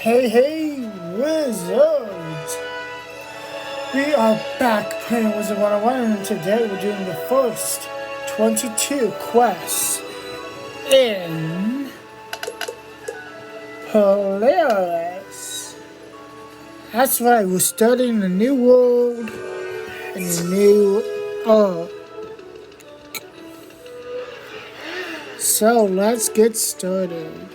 Hey, Wizards! We are back playing Wizard101, and today we're doing the first 22 quests in Polaris. That's right, we're starting a new world and a new arc. So let's get started.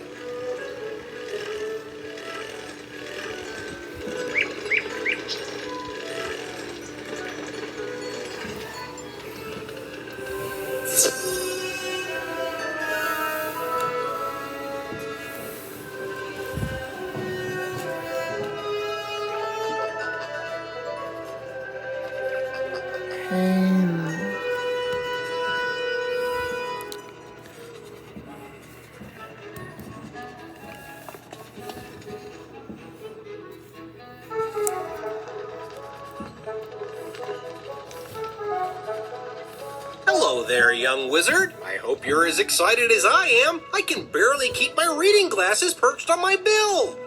Hello there, young wizard. I hope you're as excited as I am. I can barely keep my reading glasses perched on my bill.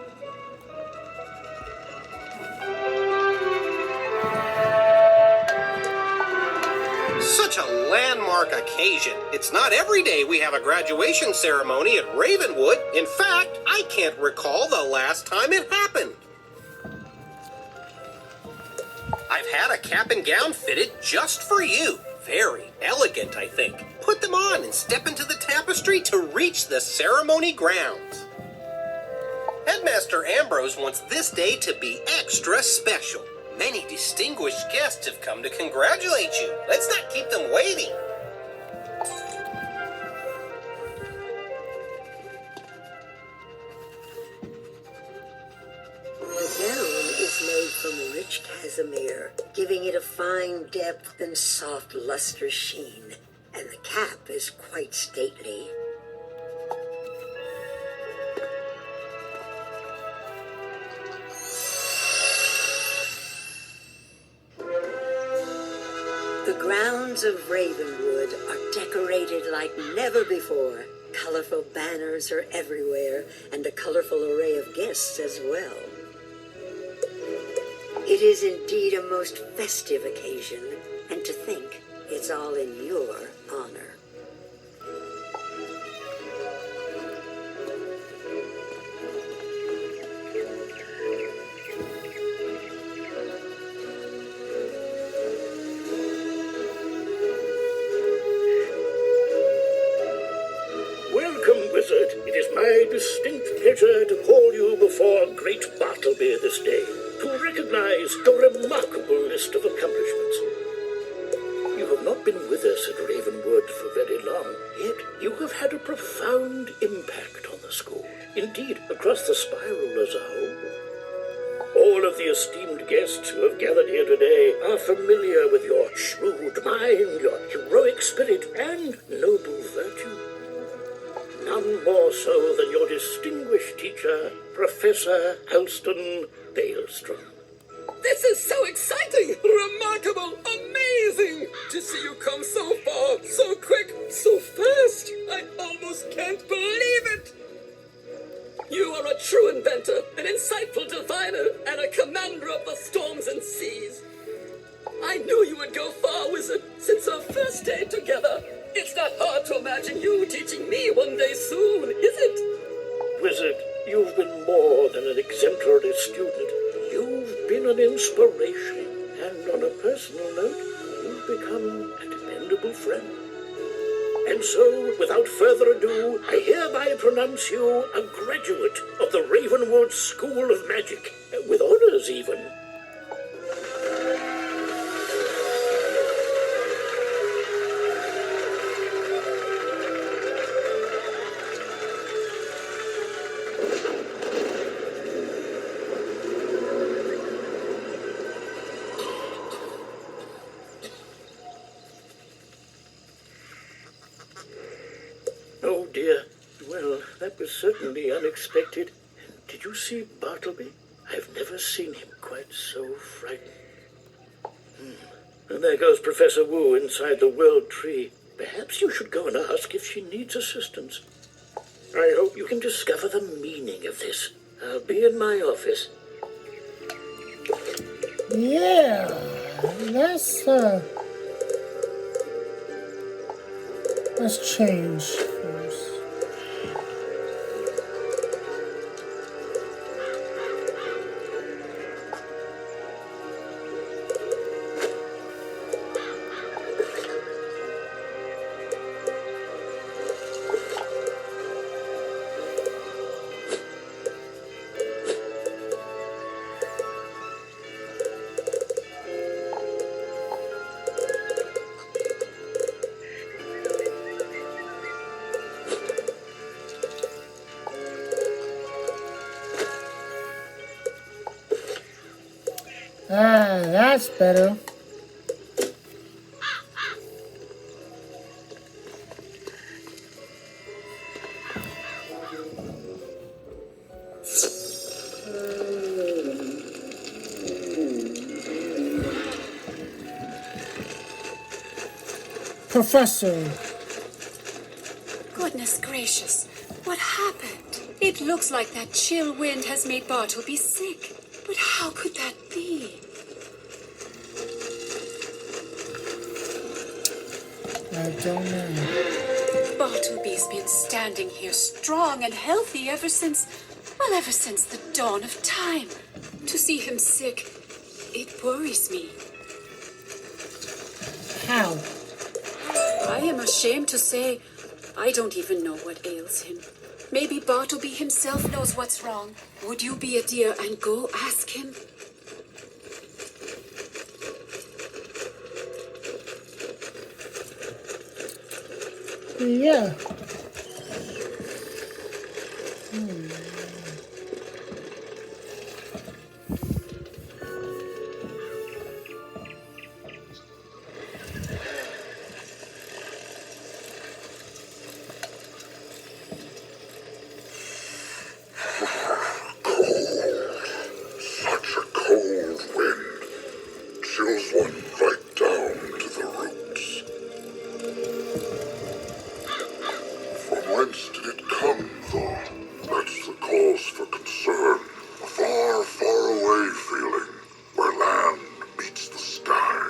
Such a landmark occasion. It's not every day we have a graduation ceremony at Ravenwood. In fact, I can't recall the last time it happened. I've had a cap and gown fitted just for you. Very elegant, I think. Put them on and step into the tapestry to reach the ceremony grounds. Headmaster Ambrose wants this day to be extra special. Many distinguished guests have come to congratulate you. Let's not keep them waiting. The gown is made from rich casimere, giving it a fine depth and soft luster sheen, and the cap is quite stately. The grounds of Ravenwood are decorated like never before. Colorful banners are everywhere, and a colorful array of guests as well. It is indeed a most festive occasion, and to think it's all in your honor. Welcome, Wizard. It is my distinct pleasure to call you before great Bartleby this day, to recognize your remarkable list of accomplishments. You have not been with us at Ravenwood for very long, yet you have had a profound impact on the school, indeed across the spiral as a whole. All of the esteemed guests who have gathered here today are familiar with your shrewd mind, your heroic spirit, and noble virtue. None more so than your distinguished teacher, Professor Halston Bailstrom. This is so exciting, remarkable, amazing to see you come so far, so quick, so fast. I almost can't believe it. You are a true inventor, an insightful diviner, and a commander of the storms and seas. I knew you would go far, Wizard, since our first day together. It's not hard to imagine you teaching me one day soon, is it? Wizard, you've been more than an exemplary student. You've been an inspiration, and on a personal note, you've become a dependable friend. And so, without further ado, I hereby pronounce you a graduate of the Ravenwood School of Magic, with honors even. Oh dear. Well, that was certainly unexpected. Did you see Bartleby? I've never seen him quite so frightened. And there goes Professor Wu inside the world tree. Perhaps you should go and ask if she needs assistance. I hope you can discover the meaning of this. I'll be in my office. Yeah, let's change first. Ah, that's better. Professor. Goodness gracious, what happened? It looks like that chill wind has made Bartleby sick. But how could that be? I don't know. Bartleby's been standing here strong and healthy ever since the dawn of time. To see him sick, it worries me. How? I am ashamed to say, I don't even know what ails him. Maybe Bartleby himself knows what's wrong. Would you be a dear and go ask him? Yeah. Chills one right down to the roots. From whence did it come, though? That's the cause for concern. A far, far away feeling, where land meets the sky.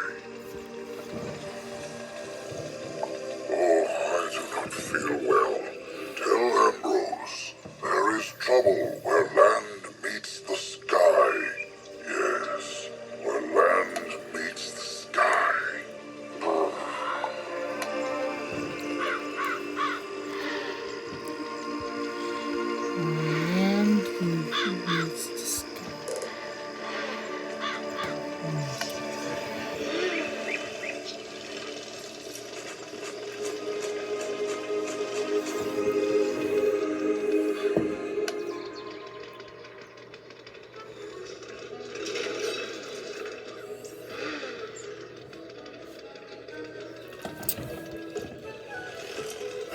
Oh, I do not feel well. Tell Ambrose, there is trouble where land meets the sky. Yes, where land meets the sky. And meets the sky.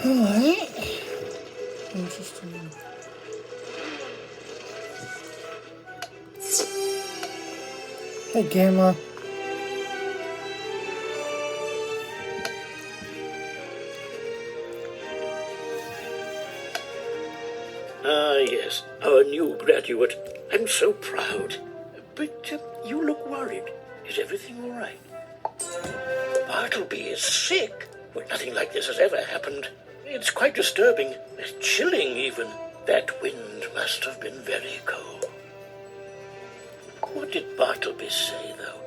Alright. Interesting. Hey, Gamma. Ah, yes, our new graduate. I'm so proud. But you look worried. Is everything all right? Bartleby is sick. Well, nothing like this has ever happened. It's quite disturbing. Chilling, even. That wind must have been very cold. What did Bartleby say, though?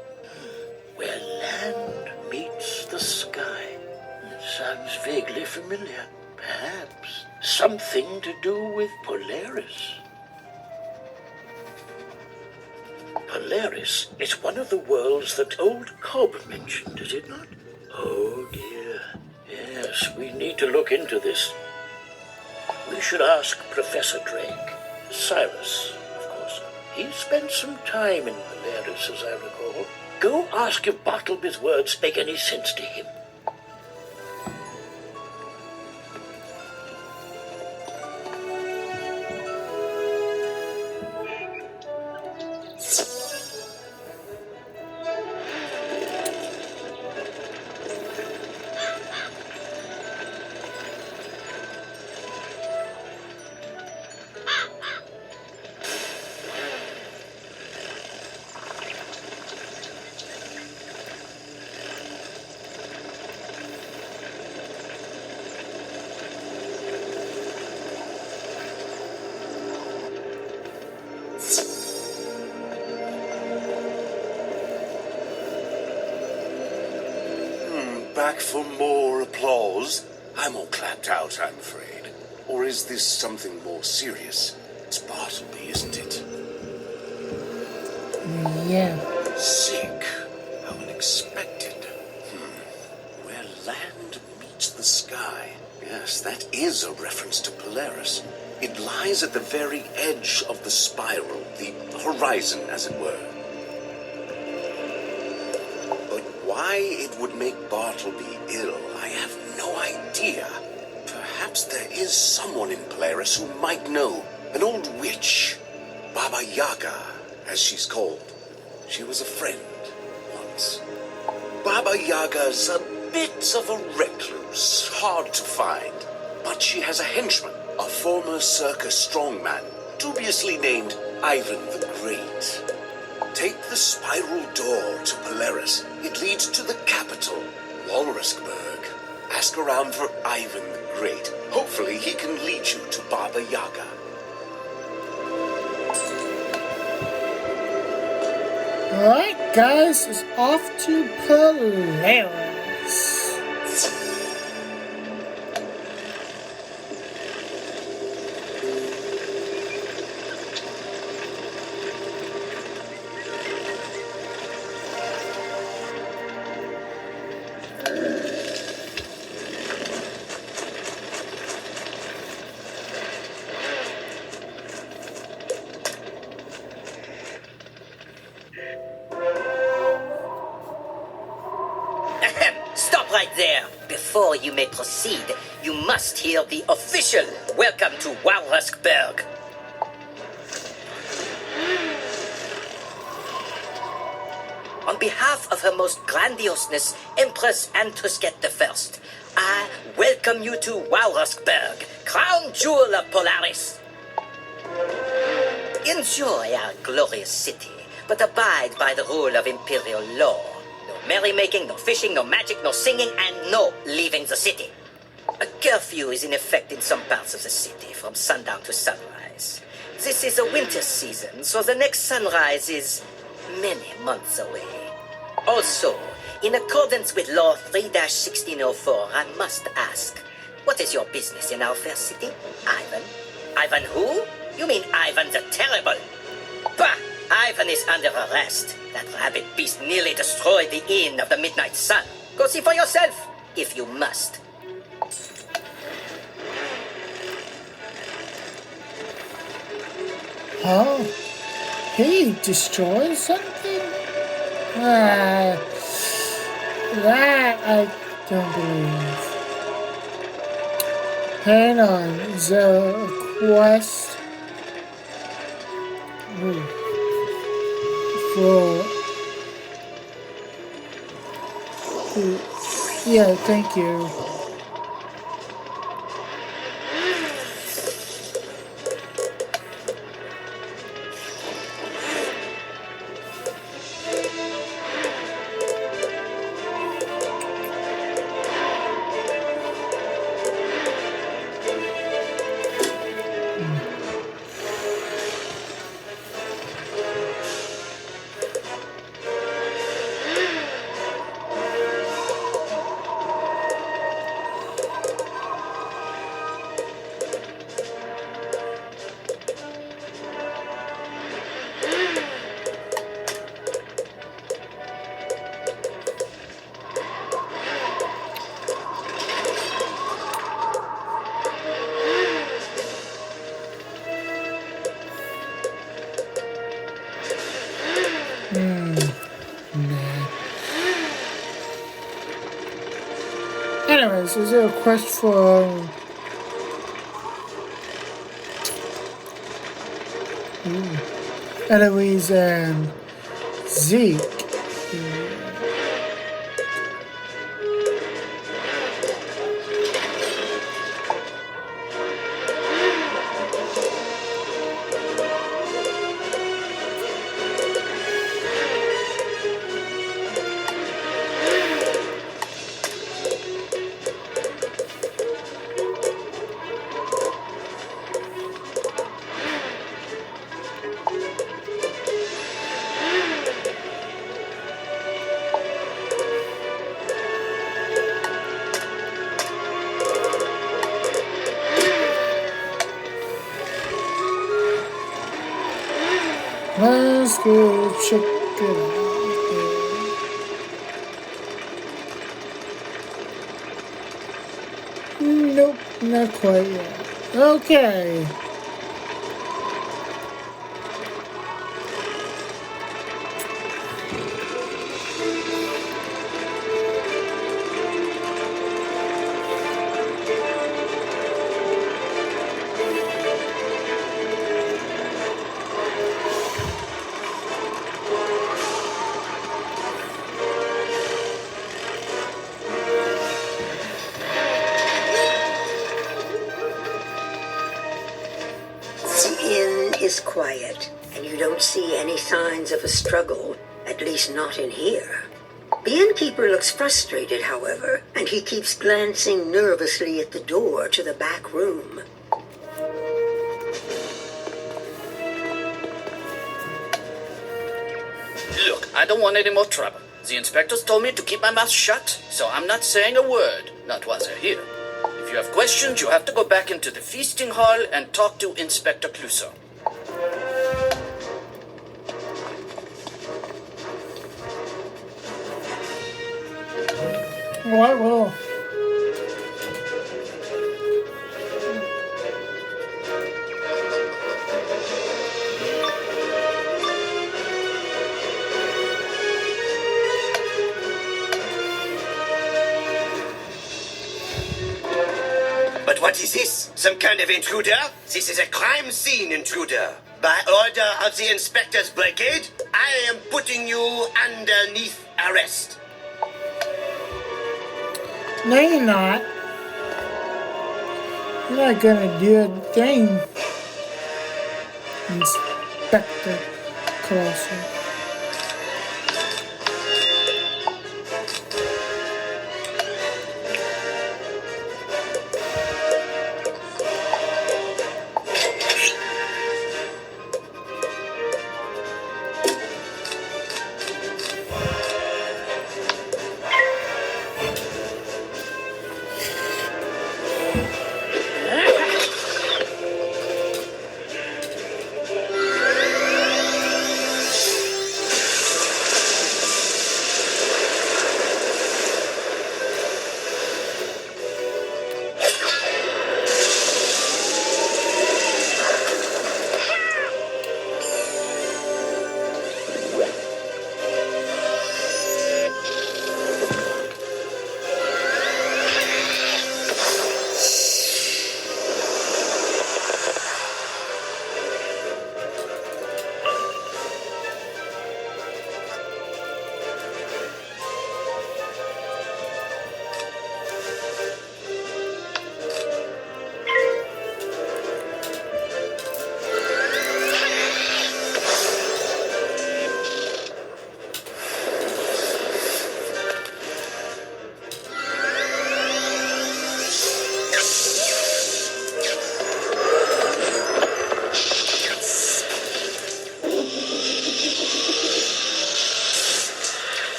Where land meets the sky. It sounds vaguely familiar. Perhaps something to do with Polaris. Polaris is one of the worlds that old Cobb mentioned, is it not? Oh, dear. Yes, we need to look into this. We should ask Professor Drake. Cyrus, of course. He spent some time in Polaris, as I recall. Go ask if Bartleby's words make any sense to him. back for more applause? I'm all clapped out, I'm afraid. Or is this something more serious? It's Bartleby, isn't it? Yeah. Sick. How unexpected. Where land meets the sky. Yes, that is a reference to Polaris. It lies at the very edge of the spiral, the horizon, as it were. But why it would make Bartleby ill, I have no idea. Perhaps there is someone in Polaris who might know. An old witch. Baba Yaga, as she's called. She was a friend once. Baba Yaga's a bit of a recluse, hard to find. But she has a henchman, a former circus strongman, dubiously named Ivan the Great. Take the spiral door to Polaris. It leads to the capital, Walruskberg. Ask around for Ivan the Great. Hopefully he can lead you to Baba Yaga. Alright, guys, it's off to Polaris. Stop right there. Before you may proceed, you must hear the official welcome to Walruskberg. On behalf of Her Most Grandioseness, Empress Antrusket I, I welcome you to Walruskberg, crown jewel of Polaris. Enjoy our glorious city, but abide by the rule of imperial law. No merrymaking, no fishing, no magic, no singing, and no leaving the city. A curfew is in effect in some parts of the city from sundown to sunrise. This is a winter season, so the next sunrise is many months away. Also, in accordance with Law 3-1604, I must ask, what is your business in our fair city? Ivan? Ivan who? You mean Ivan the Terrible? Bah! Ivan is under arrest. That rabid beast nearly destroyed the Inn of the Midnight Sun. Go see for yourself, if you must. Oh, he destroyed something? That I don't believe. Hang on, is there a quest? Ooh. Yeah, thank you. Anyways, is there a quest for Eloise and Zeke? Let's go check it out. Nope, not quite yet. Okay. Is quiet, and you don't see any signs of a struggle, at least not in here. The innkeeper looks frustrated, however, and he keeps glancing nervously at the door to the back room. Look, I don't want any more trouble. The inspectors told me to keep my mouth shut, so I'm not saying a word, not while they're here. If you have questions, you have to go back into the feasting hall and talk to Inspector Clouseau. Oh, I will. But what is this? Some kind of intruder? This is a crime scene intruder. By order of the Inspector's Brigade, I am putting you underneath arrest. No, you're not. You're not gonna do a thing, Inspector Colossal.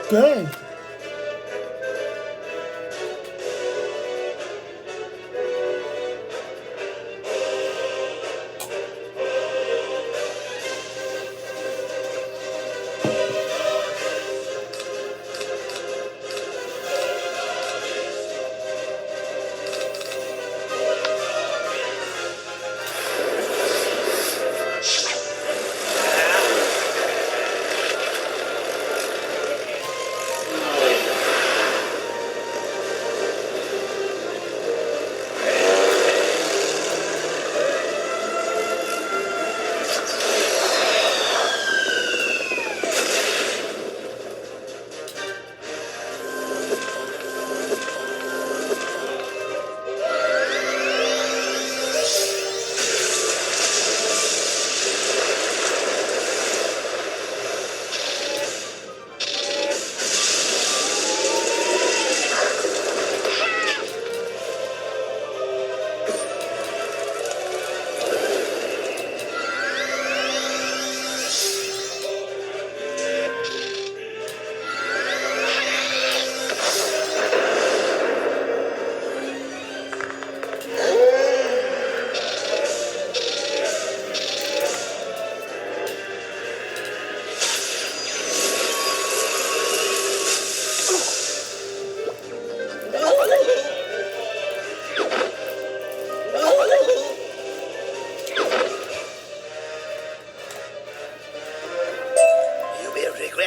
Good.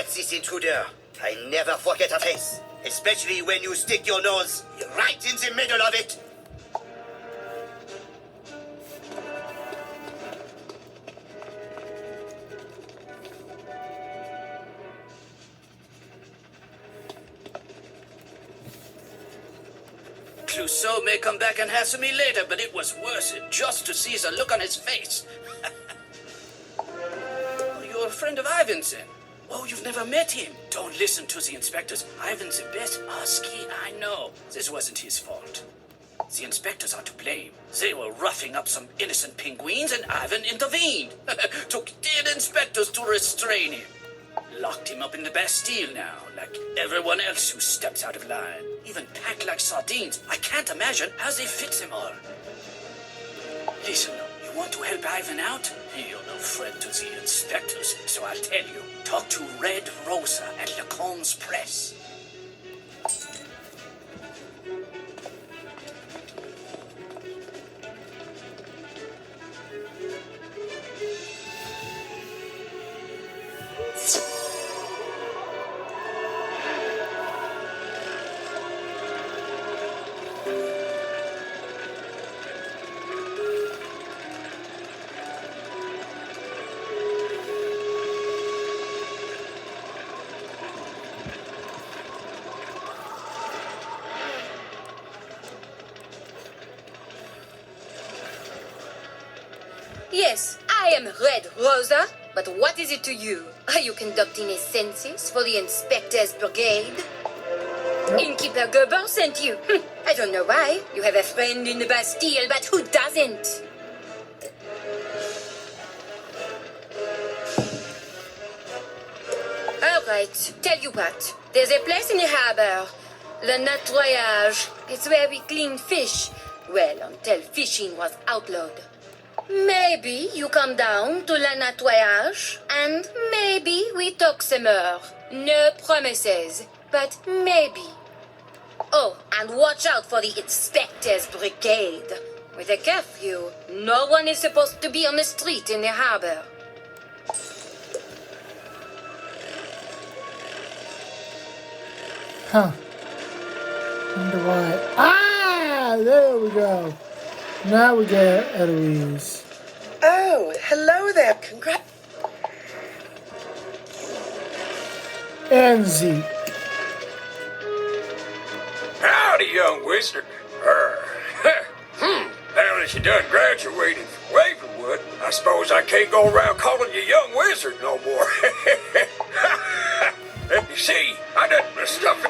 at this intruder. I never forget a face, especially when you stick your nose right in the middle of it. Clouseau may come back and hassle me later, but it was worth it just to see the look on his face. Oh, you're a friend of Ivan's, then? Oh, you've never met him. Don't listen to the inspectors. Ivan's the best husky I know. This wasn't his fault. The inspectors are to blame. They were roughing up some innocent penguins, and Ivan intervened. Took 10 inspectors to restrain him. Locked him up in the Basstille now, like everyone else who steps out of line. Even packed like sardines. I can't imagine how they fit them all. Listen, you want to help Ivan out? You're no friend to the inspectors, so I'll tell you. Talk to Red Rosa at Lacan's Press. Yes, I am Red Rosa, but what is it to you? Are you conducting a census for the Inspector's Brigade? Yep. Innkeeper Gerber sent you. I don't know why. You have a friend in the Bastille, but who doesn't? All right, tell you what. There's a place in the harbor, Le Nettoyage. It's where we clean fish. Well, until fishing was outlawed. Maybe you come down to Le Nettoyage, and maybe we talk some more. No promises, but maybe. Oh, and watch out for the Inspector's Brigade. With a curfew, no one is supposed to be on the street in the harbor. Huh. Wonder why. Ah! There we go. Now we get Eloise. Oh, hello there. And Zeke. Howdy, young wizard. Now that you done graduated from Waverwood, I suppose I can't go around calling you young wizard no more. You see, I done the stuff.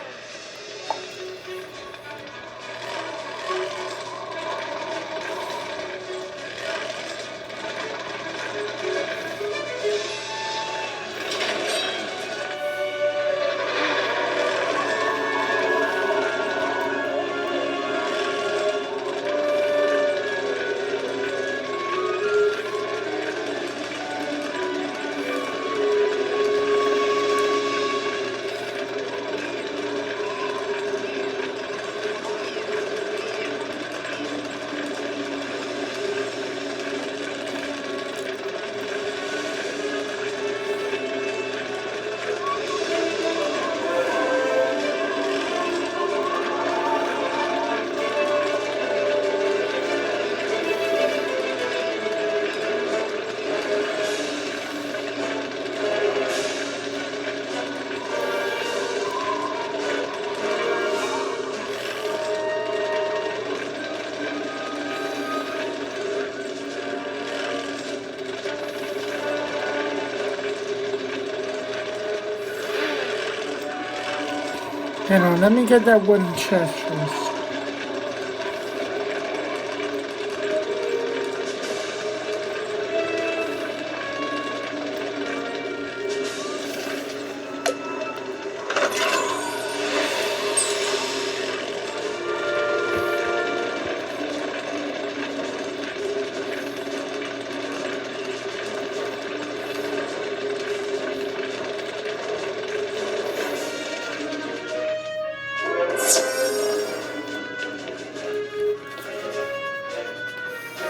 Hang on, let me get that wooden chest first.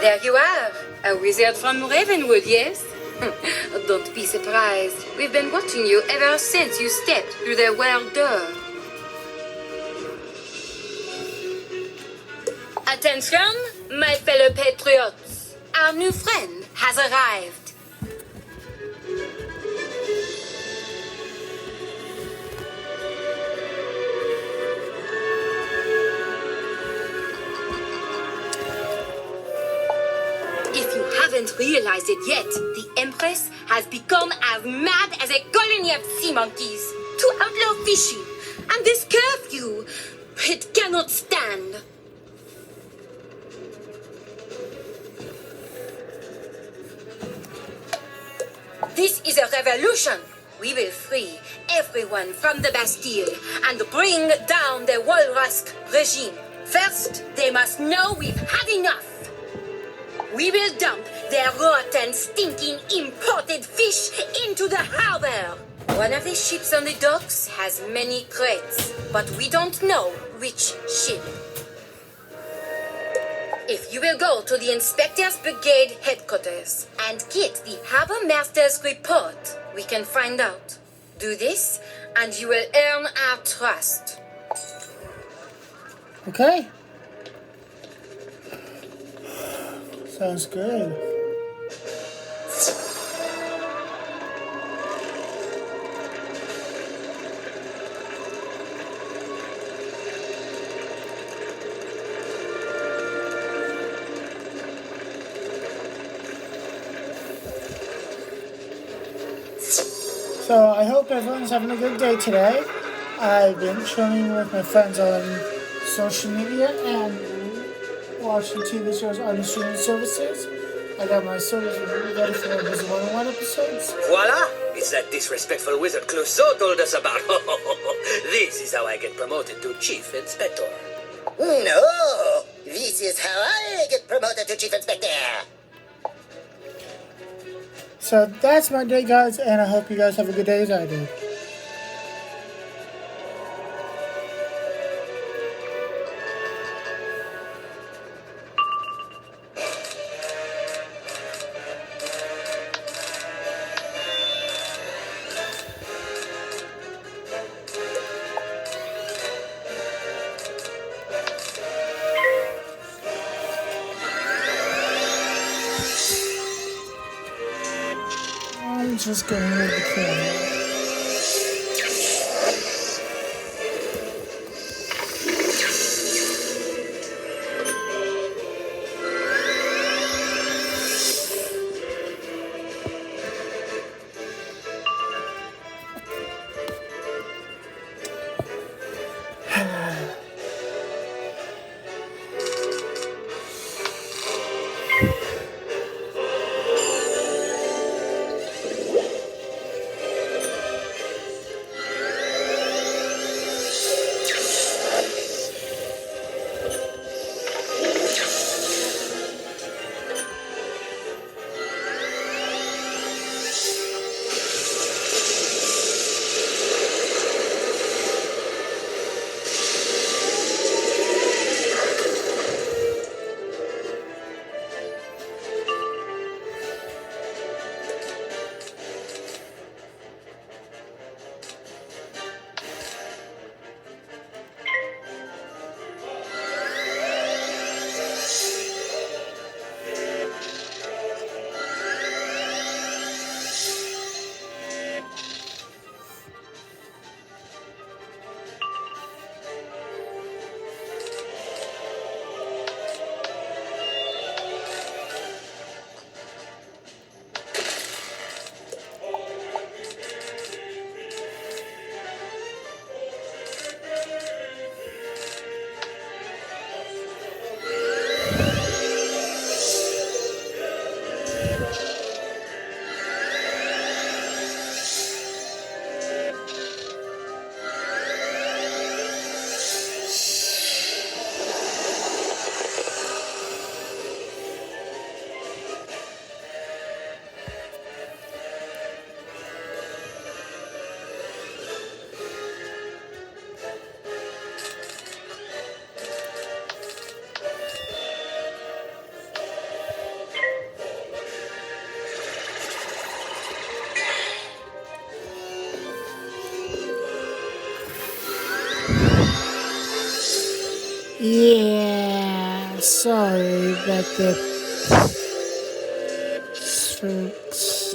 There you are, a wizard from Ravenwood, yes? Don't be surprised. We've been watching you ever since you stepped through the world door. Attention, my fellow patriots. Our new friend has arrived. If you haven't realized it yet, the Empress has become as mad as a colony of sea monkeys to outlaw fishing. And this curfew, it cannot stand. This is a revolution. We will free everyone from the Basstille and bring down the Walrusk regime. First, they must know we've had enough. We will dump their rotten, stinking, imported fish into the harbor. One of the ships on the docks has many crates, but we don't know which ship. If you will go to the Inspector's Brigade headquarters and get the Harbor Master's report, we can find out. Do this, and you will earn our trust. Okay. Sounds good. So I hope everyone's having a good day today. I've been chilling with my friends on social media and watching TV shows on streaming services. I got my service ready for Wizard101 episodes. Voila! It's that disrespectful wizard Clouseau told us about. This is how I get promoted to Chief Inspector. No! This is how I get promoted to Chief Inspector! So that's my day, guys, and I hope you guys have a good day as I do. I'm just gonna move the camera. Yeah, sorry about the folks.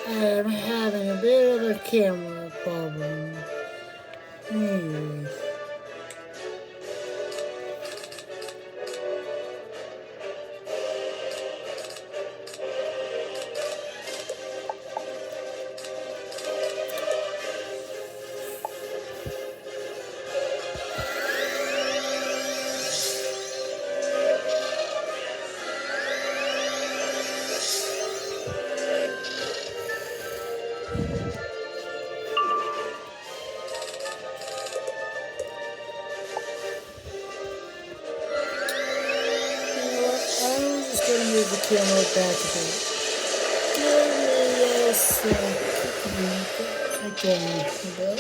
I'm having a bit of a camera problem. Anyway. I'm just gonna move the camera back a bit. Give me a second. Again, a bit.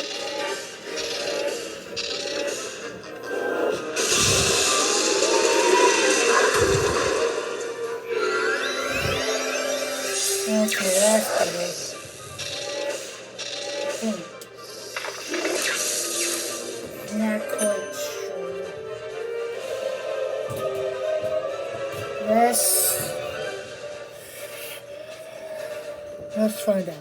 Okay, that's better. Not quite sure. Let's find out.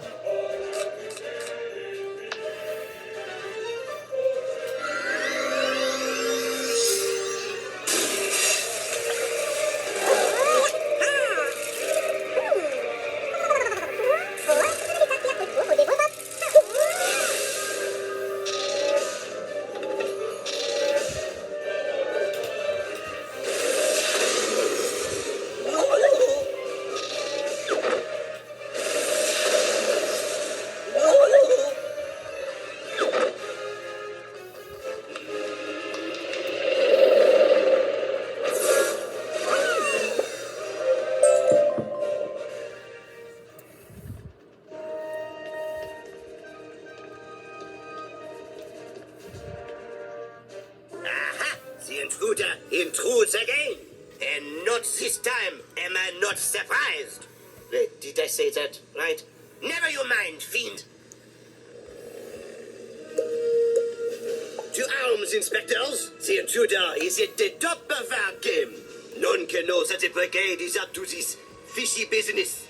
Intruder intrudes again. And not this time am I not surprised. Wait, did I say that right? Never you mind, fiend. To arms, inspectors. The intruder is at the top of our game. None can know that the brigade is up to this fishy business.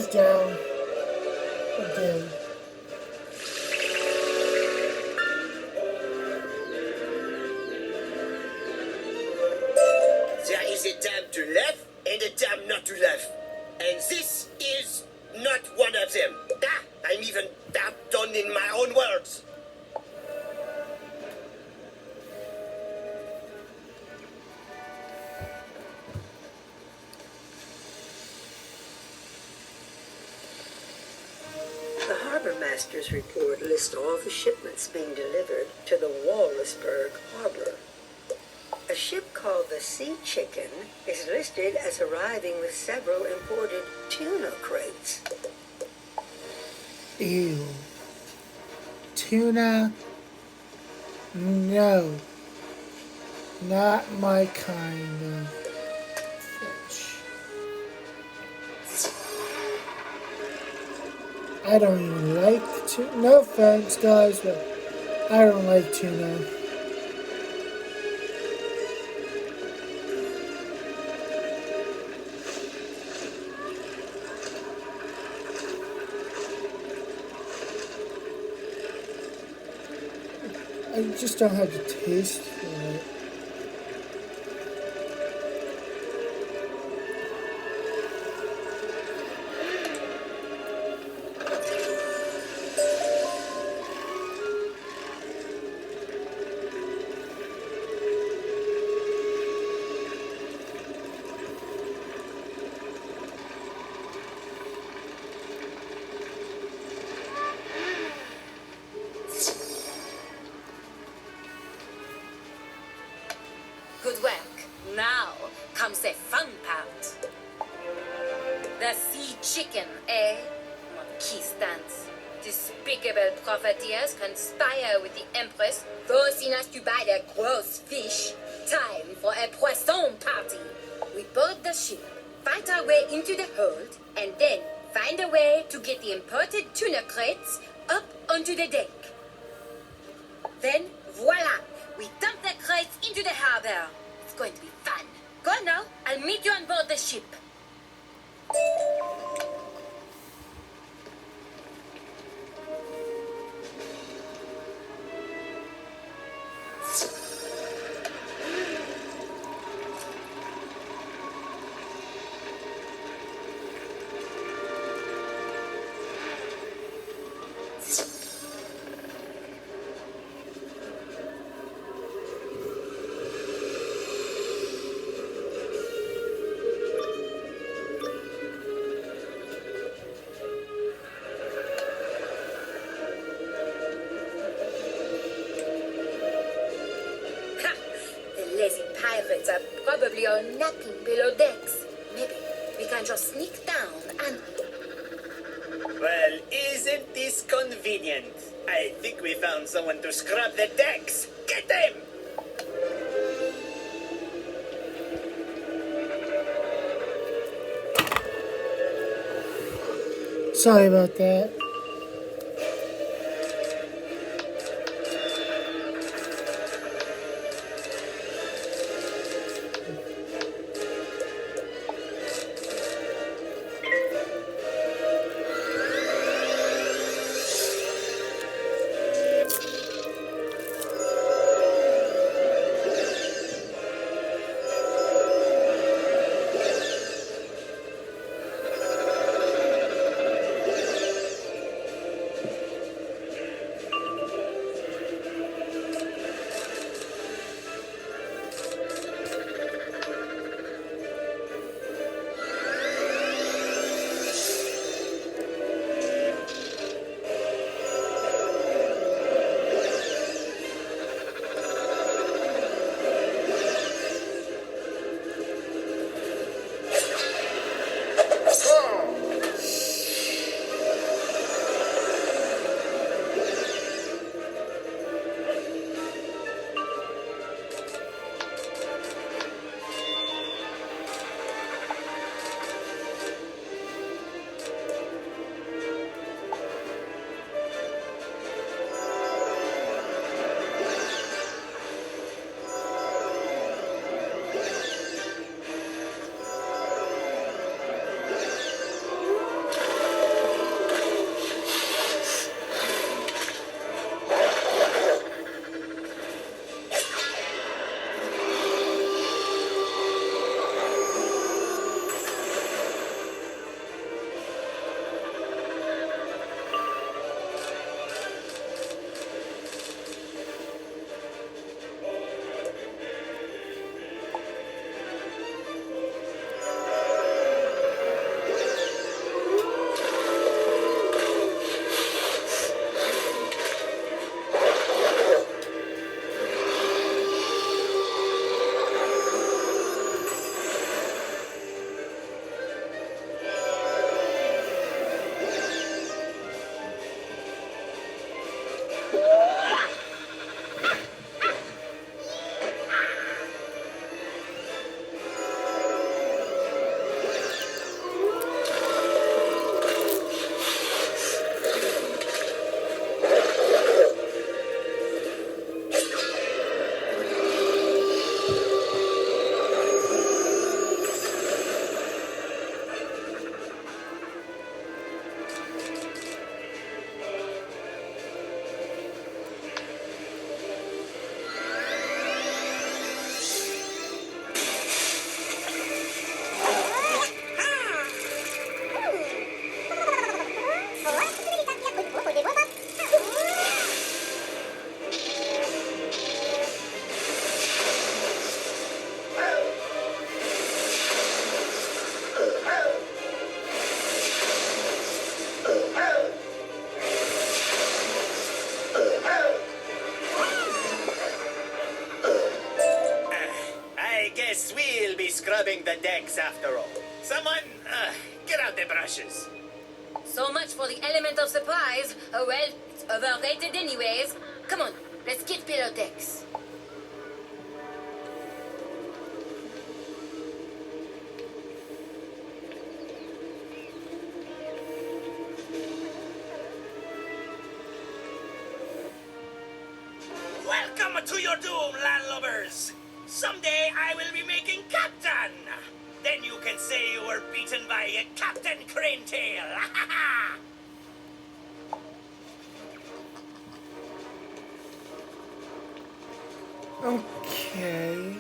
is down again. There is a time to laugh and a time not to laugh. And this is not one of them. Ah, I'm even done in my own words. The Harbor Master's report lists all the shipments being delivered to the Walruskberg harbor. A ship called the Sea Chicken is listed as arriving with several imported tuna crates. Ew. Tuna? No. Not my kind of fish. I don't even like tuna. No offense, guys, but I don't like tuna. I just don't have the taste for it. Good work. Now comes the fun part. The Sea Chicken, eh? Monkey-stans. Despicable profiteers conspire with the Empress, forcing us to buy their gross fish. Time for a poisson party. We board the ship, fight our way into the hold, and then find a way to get the imported tuna crates up onto the deck. Then, voila! We dump the crates into the harbor. It's going to be fun. Go now. I'll meet you on board the ship. Pirates are probably all napping below decks. Maybe we can just sneak down and... Well, isn't this convenient? I think we found someone to scrub the decks. Get them! Sorry about that. Guess we'll be scrubbing the decks after all. Someone, get out the brushes. So much for the element of surprise. Oh well, it's overrated anyways. Come on, let's get below decks. Welcome to your doom, landlubbers. Someday I will be making captain. Then you can say you were beaten by Captain Cranetail. Okay.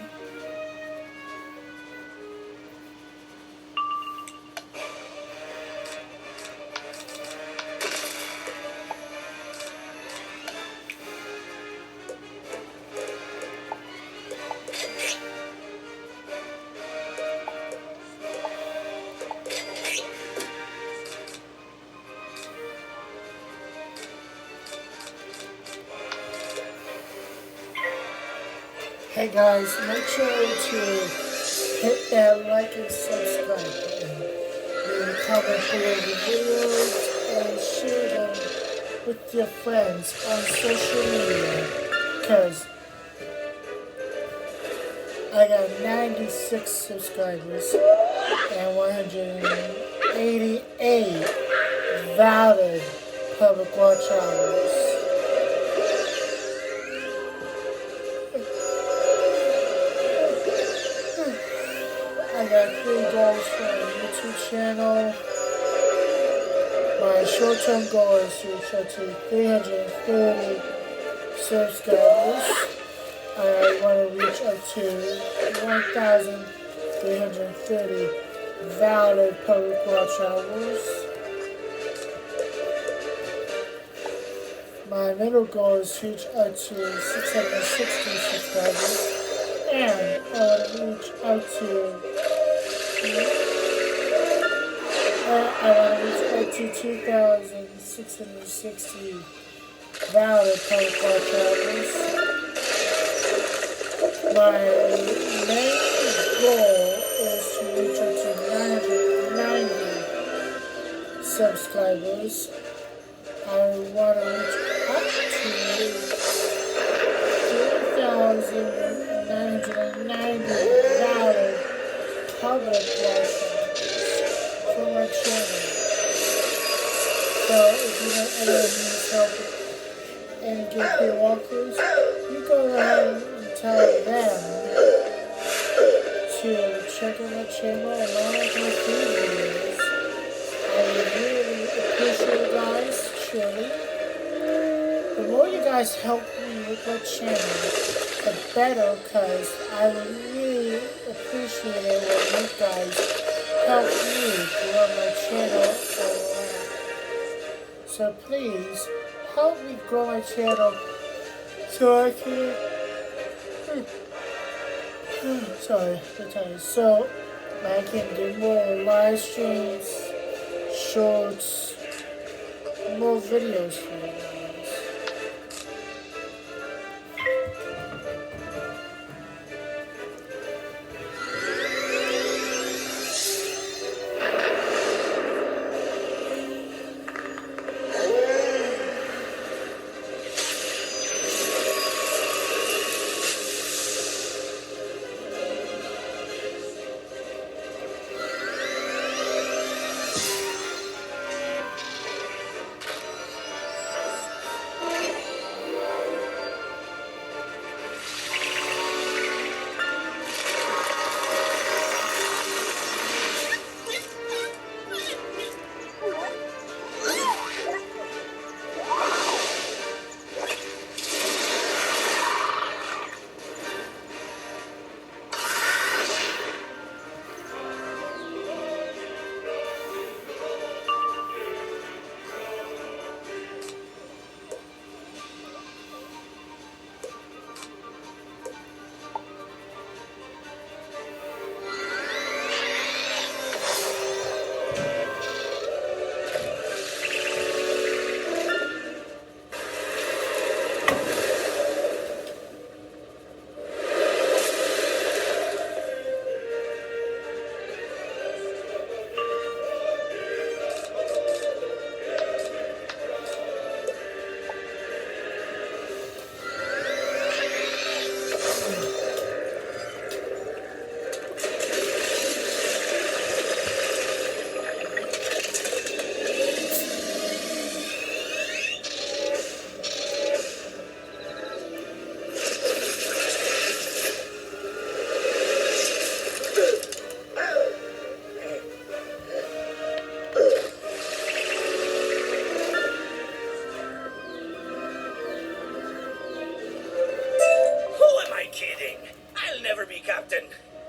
Hey guys, make sure to hit that like and subscribe button. Leave comment below the videos and share them with your friends on social media. Cause I got 96 subscribers and 188 valid public watch hours. I got 3 goals for my YouTube channel. My short-term goal is to reach up to 330 subscribers. I want to reach up to 1,330 valid public watch hours. My middle goal is to reach up to 660 subscribers. And I want to reach out to 2,660 valid public watch hours. My main goal is to reach out to 990 subscribers. I want to reach up to 3,990 valid public watch hours for my channel. So if you know anyone needs help and gameplay walkthroughs, you go ahead and tell them to check out my channel and all of my food videos. I really appreciate you guys, truly. The more you guys help me with my channel, the better, because I would really appreciate it when you guys help me grow my channel around. So please, help me grow my channel so I can... So I can do more live streams, shorts, more videos for you guys. Captain.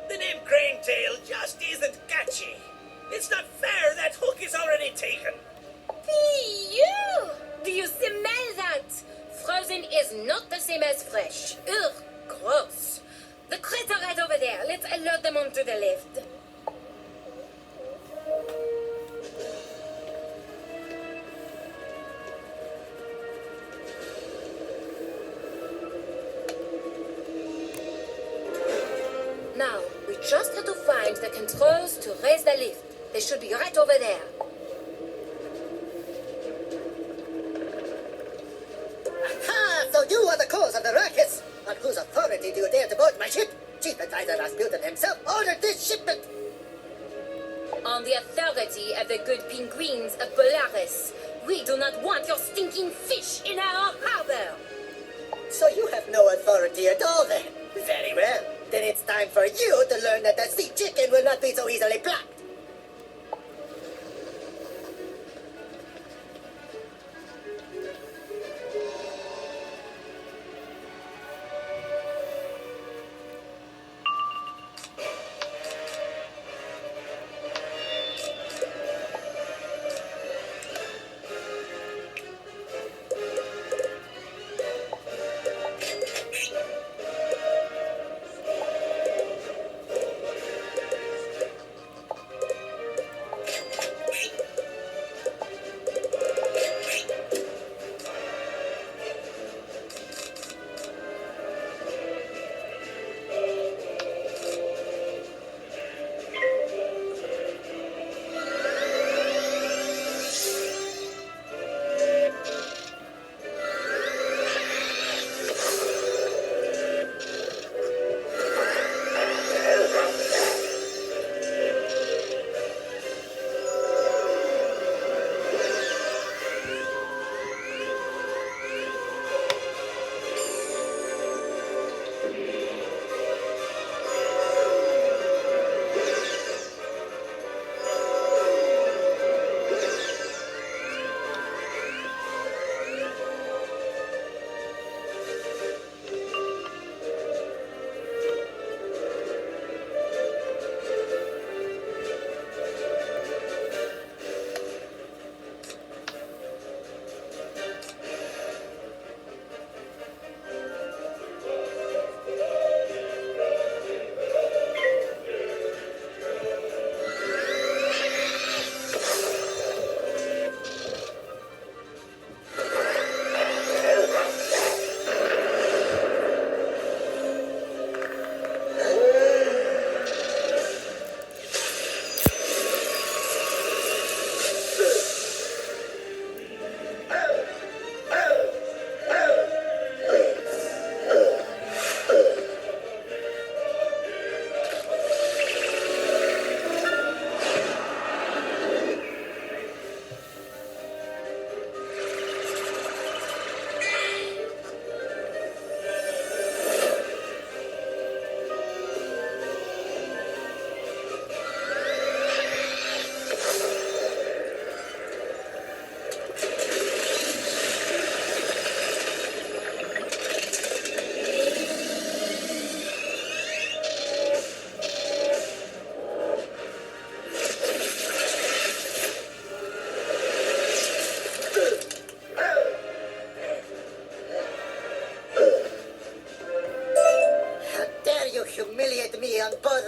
The name Cranetail just isn't catchy. It's not fair that hook is already taken. Phew! Do you smell that? Frozen is not the same as fresh. Ugh, gross. The crates are right over there. Let's load them onto the lift. Now, we just have to find the controls to raise the lift. They should be right over there. Aha! So you are the cause of the ruckus! On whose authority do you dare to board my ship? Chief Advisor Rasputin himself ordered this shipment! On the authority of the good penguins of Polaris. We do not want your stinking fish in our harbor. So you have no authority at all then? Very well. Then it's time for you to learn that the sea chicken will not be so easily plucked.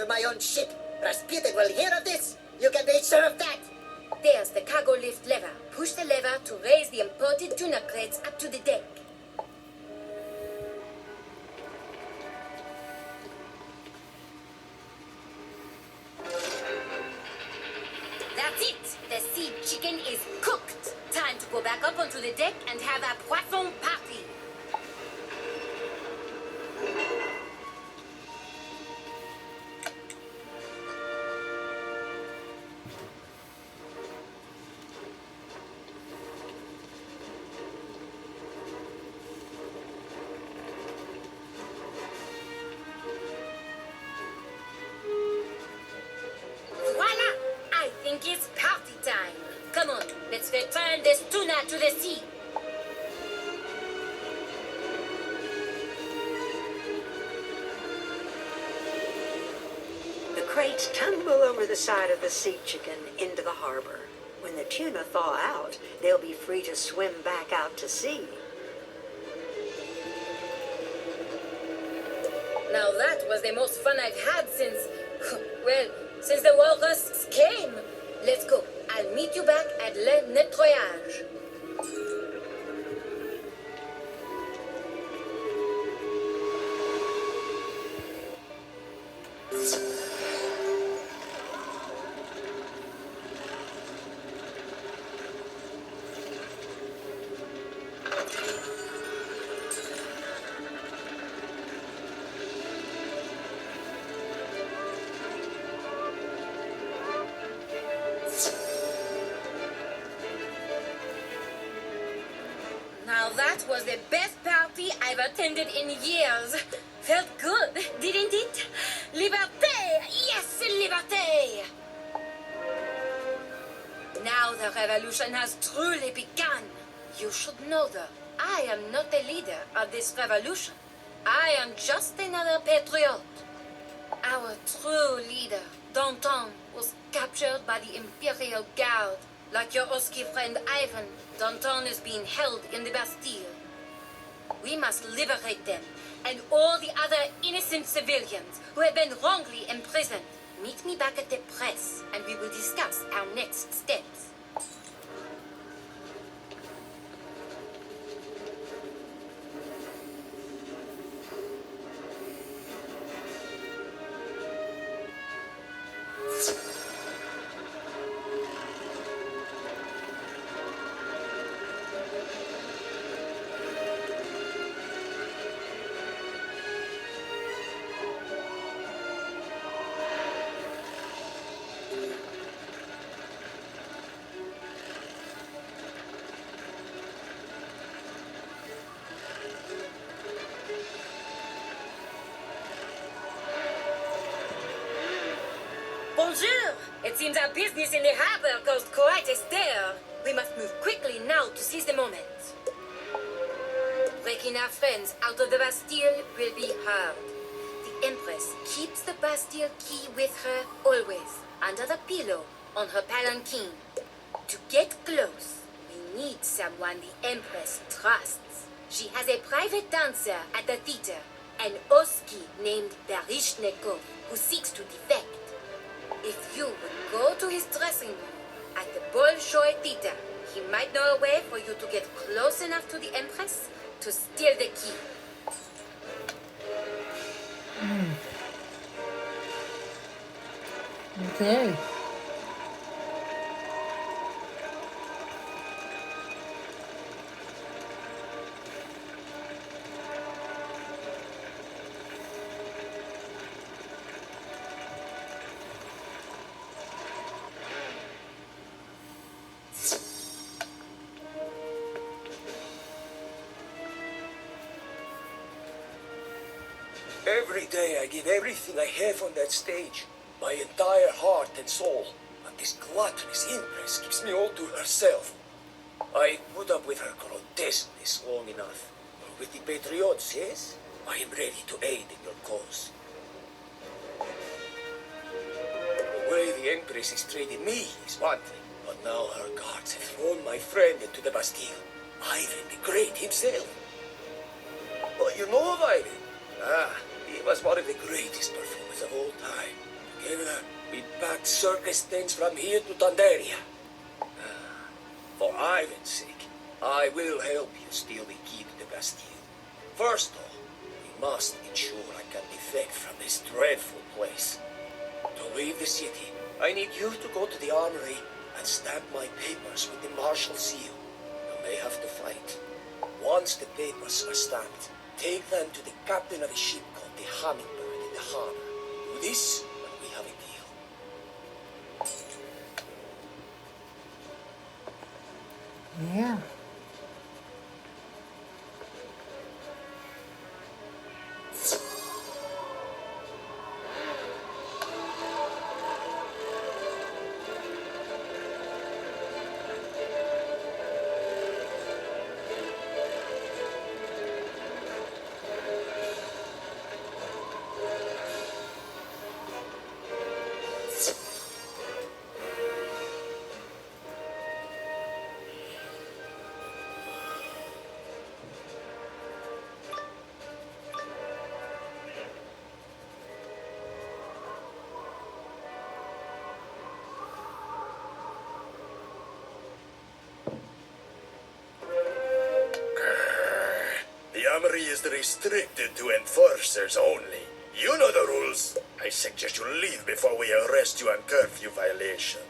My own ship. Rasputin will hear of this. You can be sure of that. There's the cargo lift lever. Push the lever to raise the imported tuna crates up to the deck. That's it. The sea chicken is cooked. Time to go back up onto the deck and have a poisson party. It's party time. Come on, let's return this tuna to the sea. crates tumble over the side of the sea chicken into the harbor. When the tuna thaw out, they'll be free to swim back out to sea. Now that was the most fun I've had since, well, since the walrusks came. Let's go. I'll meet you back at Le Nettoyage. Now that was the best party I've attended in years. Felt good, didn't it? Liberté! Yes, liberté! Now the revolution has truly begun. You should know though, I am not the leader of this revolution. I am just another patriot. Our true leader, Danton, was captured by the Imperial Guard. Like your Oski friend Ivan, Danton is being held in the Bastille. We must liberate them, and all the other innocent civilians who have been wrongly imprisoned. Meet me back at the press, and we will discuss our next steps. Bonjour! It seems our business in the harbor caused quite a stir. We must move quickly now to seize the moment. Breaking our friends out of the Bastille will be hard. The Empress keeps the Bastille key with her always, under the pillow, on her palanquin. To get close, we need someone the Empress trusts. She has a private dancer at the theater, an Oski named Barishnikov, who seeks to defect. If you would go to his dressing room at the Bolshoi Theater, he might know a way for you to get close enough to the Empress to steal the key. Okay. Every day I give everything I have on that stage, my entire heart and soul. But this gluttonous Empress keeps me all to herself. I put up with her grotesqueness long enough. With the Patriots, yes? I am ready to aid in your cause. The way the Empress is treating me is one thing, but now her guards have thrown my friend into the Bastille. Ivan the Great himself. Oh, you know of Ivan? He was one of the greatest performers of all time. Together, we packed circus tents from here to Tandaria. For Ivan's sake, I will help you steal the key to the Bastille. First though, we must ensure I can defect from this dreadful place. To leave the city, I need you to go to the armory and stamp my papers with the martial seal. You may have to fight. Once the papers are stamped, take them to the captain of a ship called the Hummingbird in the harbor. Do this, and we have a deal. Yeah. armory is restricted to enforcers only. You know the rules. I suggest you leave before we arrest you on curfew violation.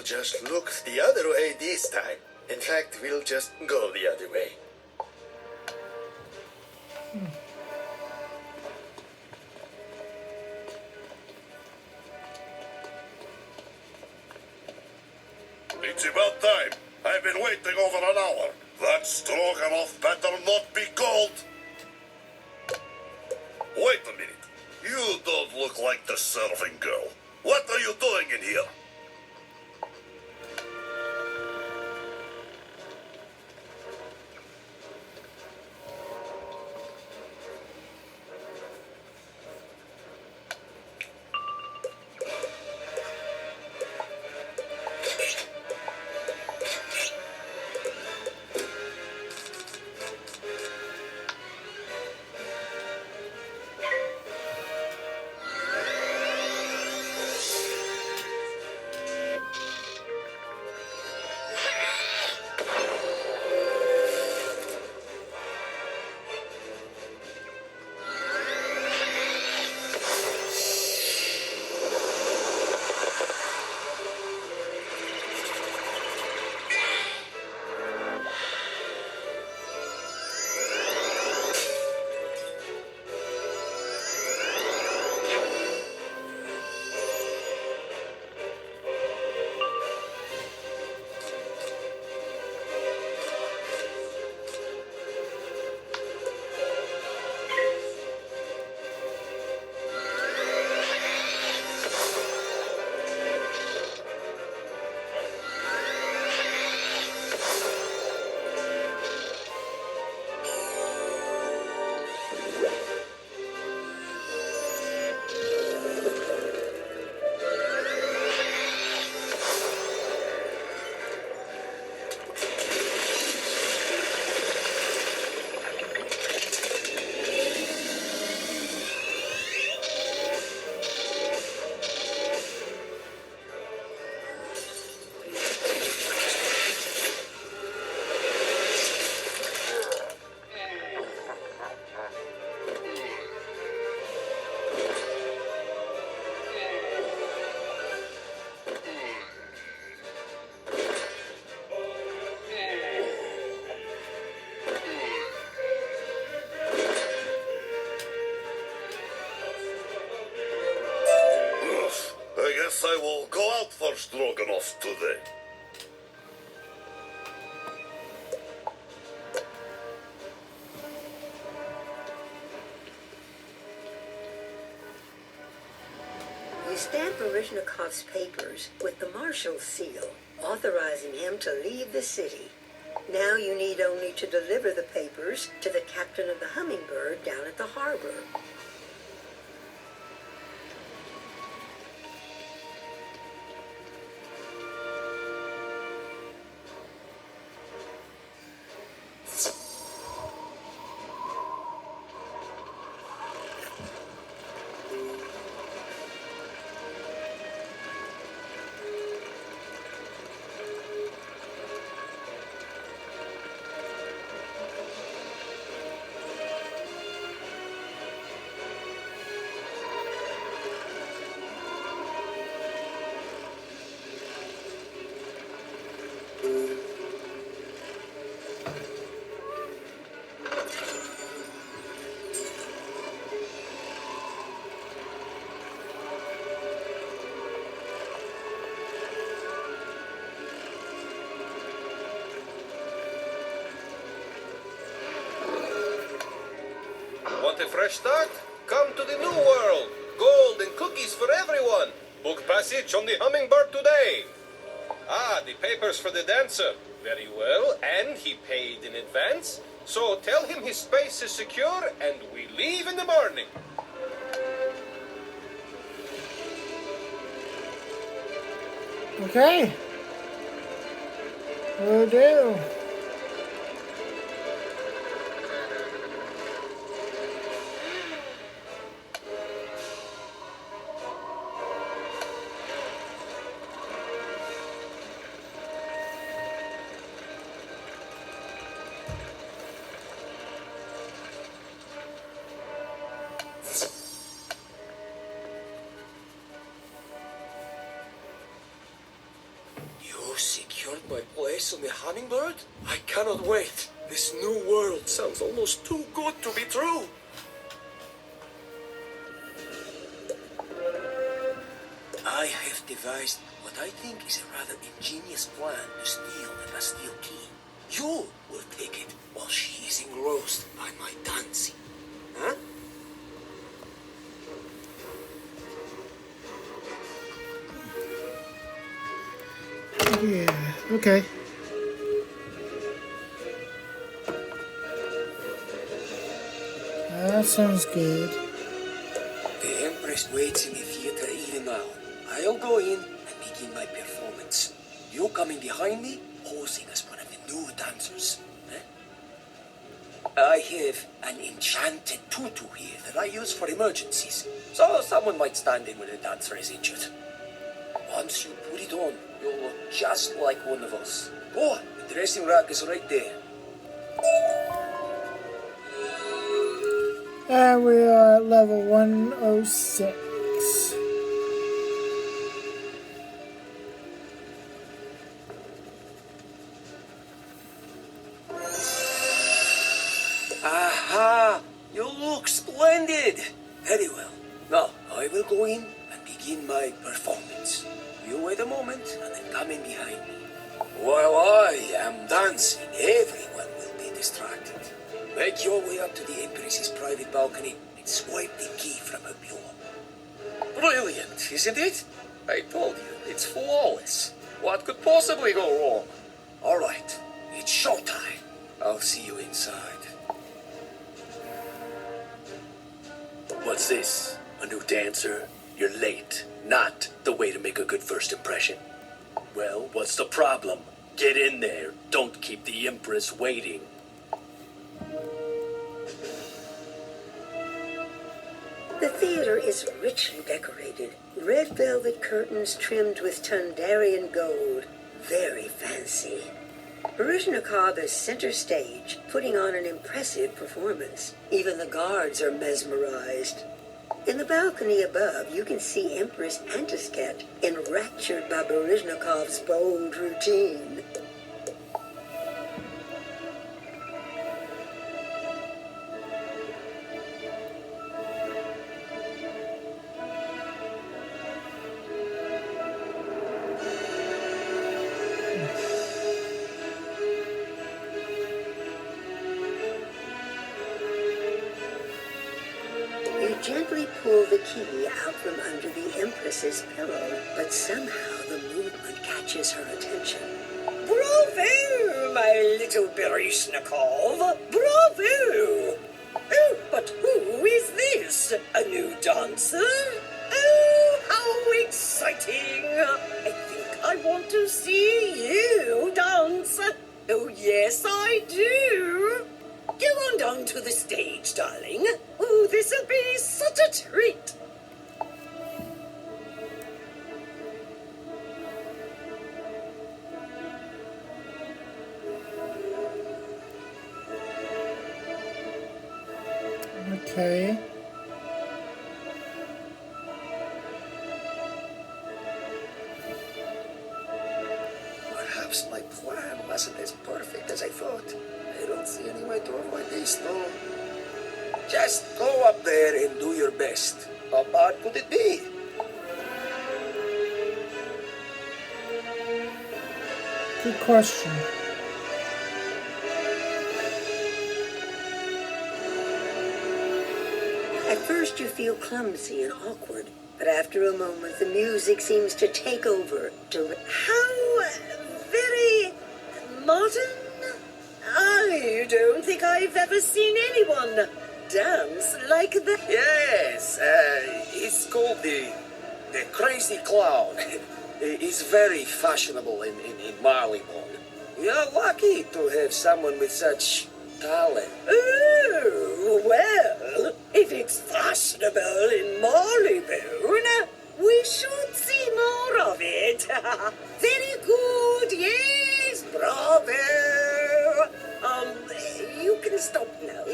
just look the other way this time. In fact, we'll just go the other way. It's about time. I've been waiting over an hour. That stroganoff better not be cold. Wait a minute. You don't look like the serving girl. What are you doing in here? Guess I will go out for stroganoff today. You stamp Baryshnikov's papers with the marshal's seal, authorizing him to leave the city. Now you need only to deliver the papers to the captain of the Hummingbird down at the harbor. Want a fresh start? Come to the new world. Gold and cookies for everyone. Book passage on the Hummingbird today. Ah, the papers for the dancer. Very well, and he paid in advance. So tell him his space is secure and we leave in the morning. Okay. Will do. my place on the hummingbird? I cannot wait. This new world sounds almost too good to be true. I have devised what I think is a rather ingenious plan to steal the Basstille key. You will take it while she is engrossed by my dancing. Huh? Yeah, okay. That sounds good. The Empress waits in the theater even now. I'll go in and begin my performance. You coming behind me, posing as one of the new dancers. I have an enchanted tutu here that I use for emergencies, so someone might stand in when a dancer is injured. Once you put it on, you'll look just like one of us. Oh, the dressing rack is right there. And we are at level 106. Aha! You look splendid! Very well. Now, I will go in and begin my performance. You wait a moment and then come in behind me. While I am dancing, everyone will be distracted. Make your way up to the Empress's private balcony and swipe the key from her bureau. Brilliant, isn't it? I told you, it's flawless. What could possibly go wrong? All right, it's showtime. I'll see you inside. What's this? A new dancer? You're late. Not the way to make a good first impression. Well, what's the problem? Get in there. Don't keep the Empress waiting. The theater is richly decorated. Red velvet curtains trimmed with Tundarian gold. Very fancy. Baryshnikov is center stage, putting on an impressive performance. Even the guards are mesmerized. In the balcony above, you can see Empress Antisket, enraptured by Baryshnikov's bold routine. You gently pull the key out from under the Empress's pillow, but somehow the movement catches her attention. Bravo, my little Baryshnikov! Bravo! Oh, but who is this? A new dancer? Oh, how exciting! I think I want to see you dance. Oh, yes, I do. Go on down to the stage, darling. Oh, this'll be such a treat. Okay. Perhaps my plan wasn't as perfect as I thought. I don't see any way to avoid this, though. Just go up there and do your best. How bad could it be? Good question. At first you feel clumsy and awkward, but after a moment the music seems to take over. How very modern? I don't think I've ever seen anyone dance like that. Yes, it's called the Crazy Clown. It's very fashionable in Marylebone. We are lucky to have someone with such talent. Oh, well, if it's fashionable in Marylebone, we should see more of it. Very good, yes, bravo. You can stop now.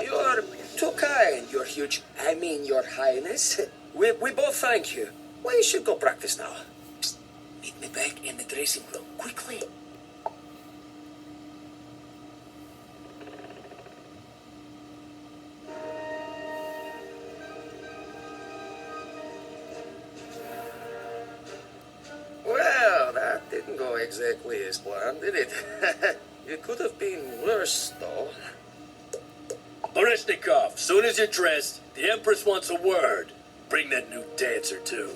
You're too kind, Your Your Highness. We both thank you. We should go practice now. Meet me back in the dressing room, quickly. Well, that didn't go exactly as planned, did it? It could have been worse, though. Barishnikov, soon as you're dressed, the Empress wants a word. Bring that new dancer, too.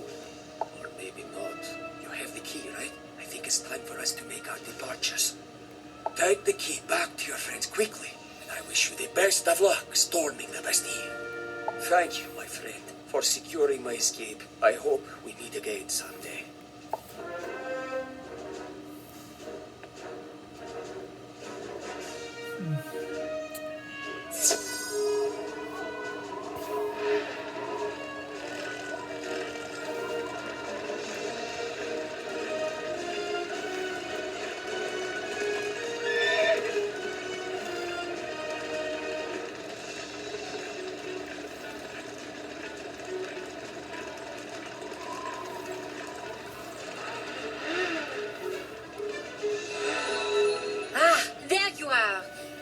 Or maybe not. You have the key, right? I think it's time for us to make our departures. Take the key back to your friends quickly, and I wish you the best of luck storming the Bastille. Thank you, my friend, for securing my escape. I hope we meet again someday.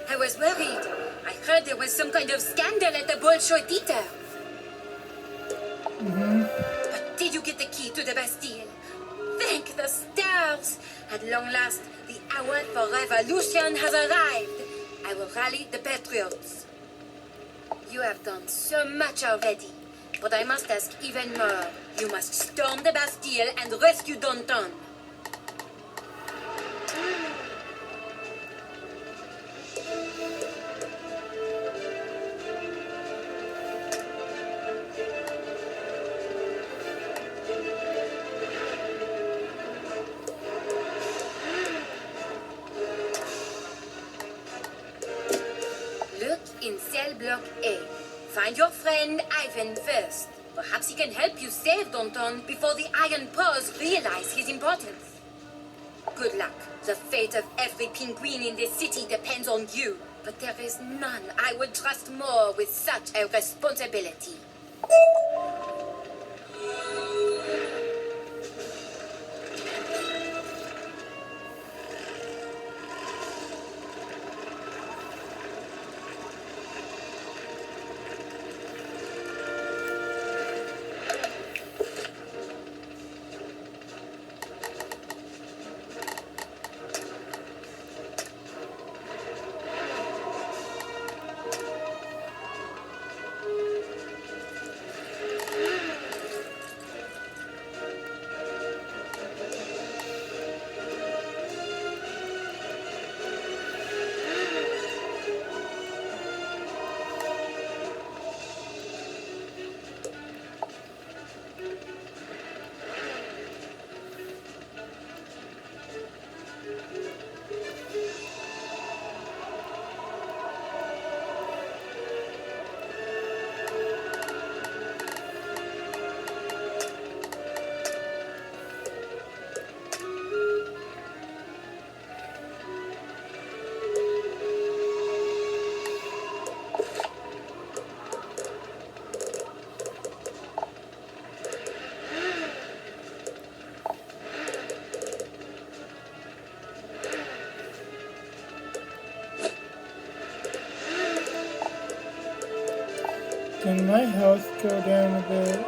I was worried. I heard there was some kind of scandal at the Bolshoi theater. But did you get the key to the Bastille? Thank the stars! At long last, the hour for revolution has arrived. I will rally the patriots. You have done so much already, but I must ask even more. You must storm the Bastille and rescue Danton. In cell block A. Find your friend Ivan first. Perhaps he can help you save Danton before the Iron Paws realize his importance. Good luck. The fate of every penguin in this city depends on you. But there is none I would trust more with such a responsibility. Can my health go down a bit?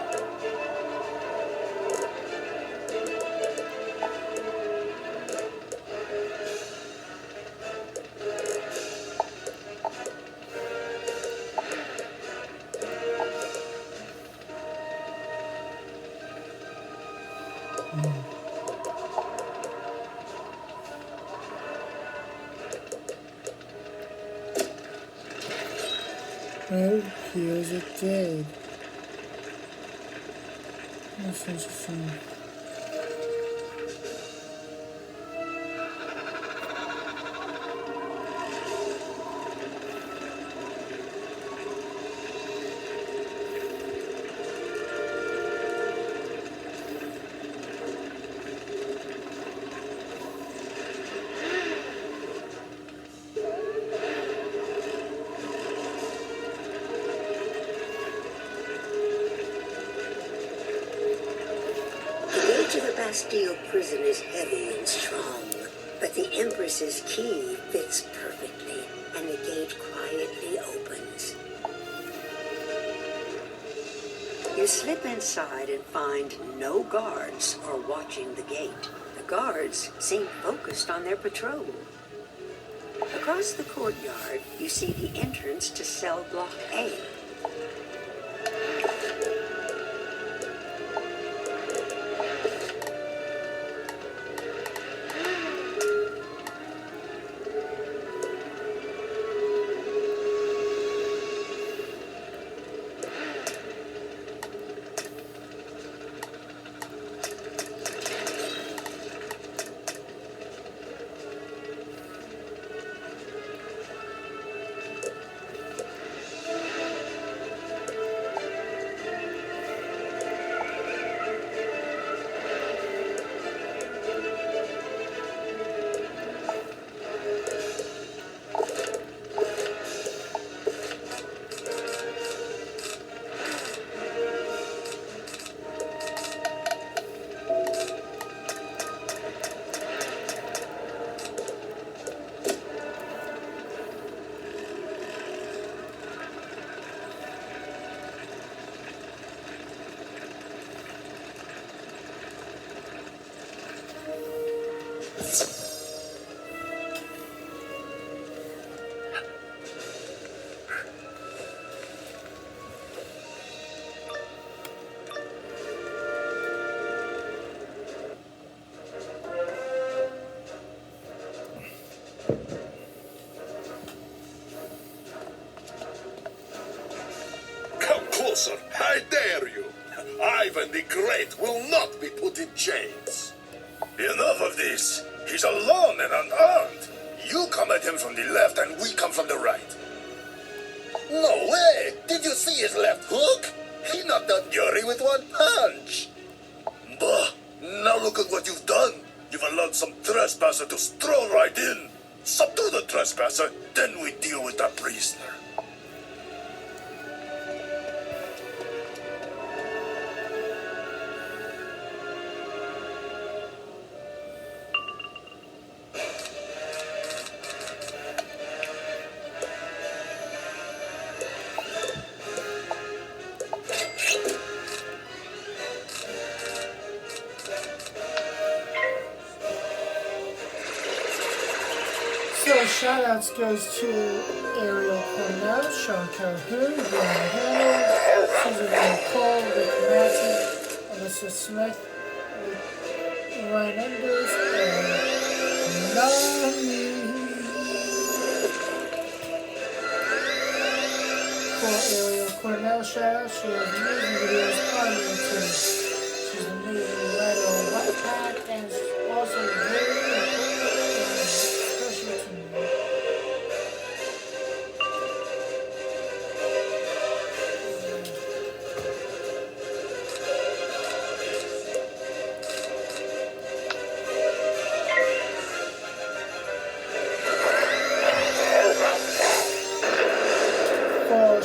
Oh, here's a dead. That's interesting. to the Basstille prison is heavy and strong, but the Empress's key fits perfectly, and the gate quietly opens. You slip inside and find no guards are watching the gate. The guards seem focused on their patrol. Across the courtyard, you see the entrance to cell block A. I dare you. Ivan the Great will not be put in chains. Enough of this. He's alone and unarmed. You come at him from the left and we come from the right. No way! Did you see his left hook? He knocked out Yuri with one punch. Bah! Now look at what you've done. You've allowed some trespasser to stroll right in. Subdue the trespasser, then we deal with the prisoner. Shoutouts goes to Ariel Cornell, Sean Calhoun, Brian Hamill, Susan Nicole, Rick Matty, Alyssa Smith, Ryan Enders, and NAMI. For Ariel Cornell shoutouts, she has amazing videos on YouTube. She's an amazing writer on Wattpad, and she's also very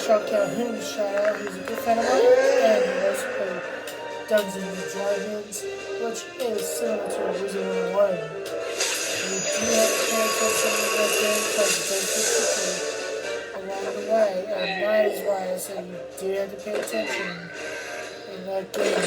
Sean Calhoun shout out, he's a good friend of mine, and he does play Dungeons and Dragons, which is similar to Wizard101. You do have to pay attention to that game because it does get tricky along the way, and that is why I say you do have to pay attention in that game.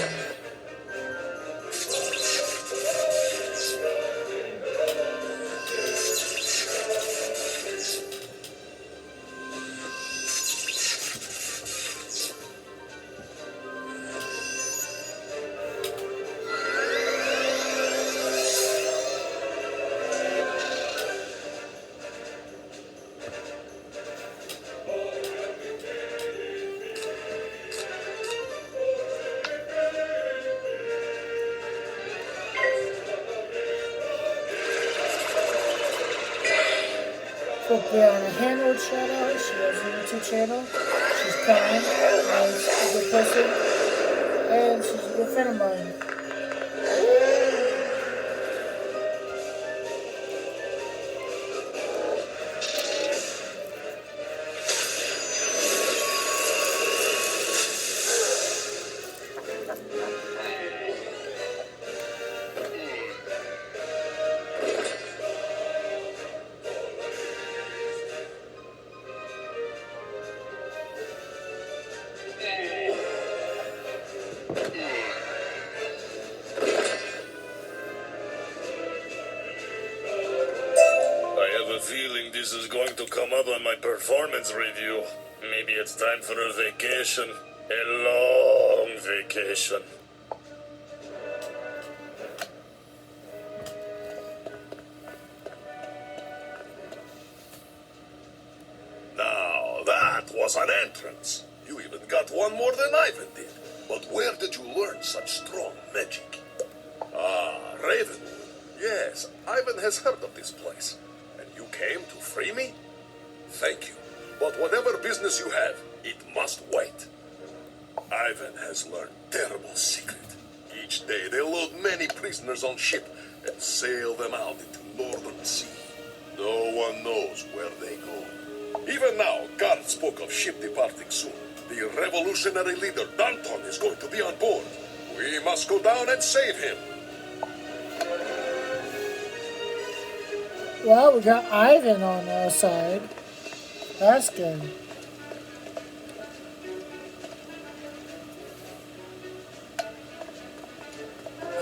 Brianna Hamill shout out, she has a YouTube channel, she's kind, she's a good person, and she's a good friend of mine. feeling this is going to come up on my performance review. Maybe it's time for a vacation. A long vacation. Now, that was an entrance. You even got one more than Ivan did. But where did you learn such strong magic? Ah, Ravenwood. Yes, Ivan has heard of this place. And you came to free me? Thank you. But whatever business you have, it must wait. Ivan has learned terrible secret. Each day they load many prisoners on ship and sail them out into northern sea. No one knows where they go. Even now, guards spoke of ship departing soon. The revolutionary leader, Danton, is going to be on board. We must go down and save him. Well, we got Ivan on our side. That's good.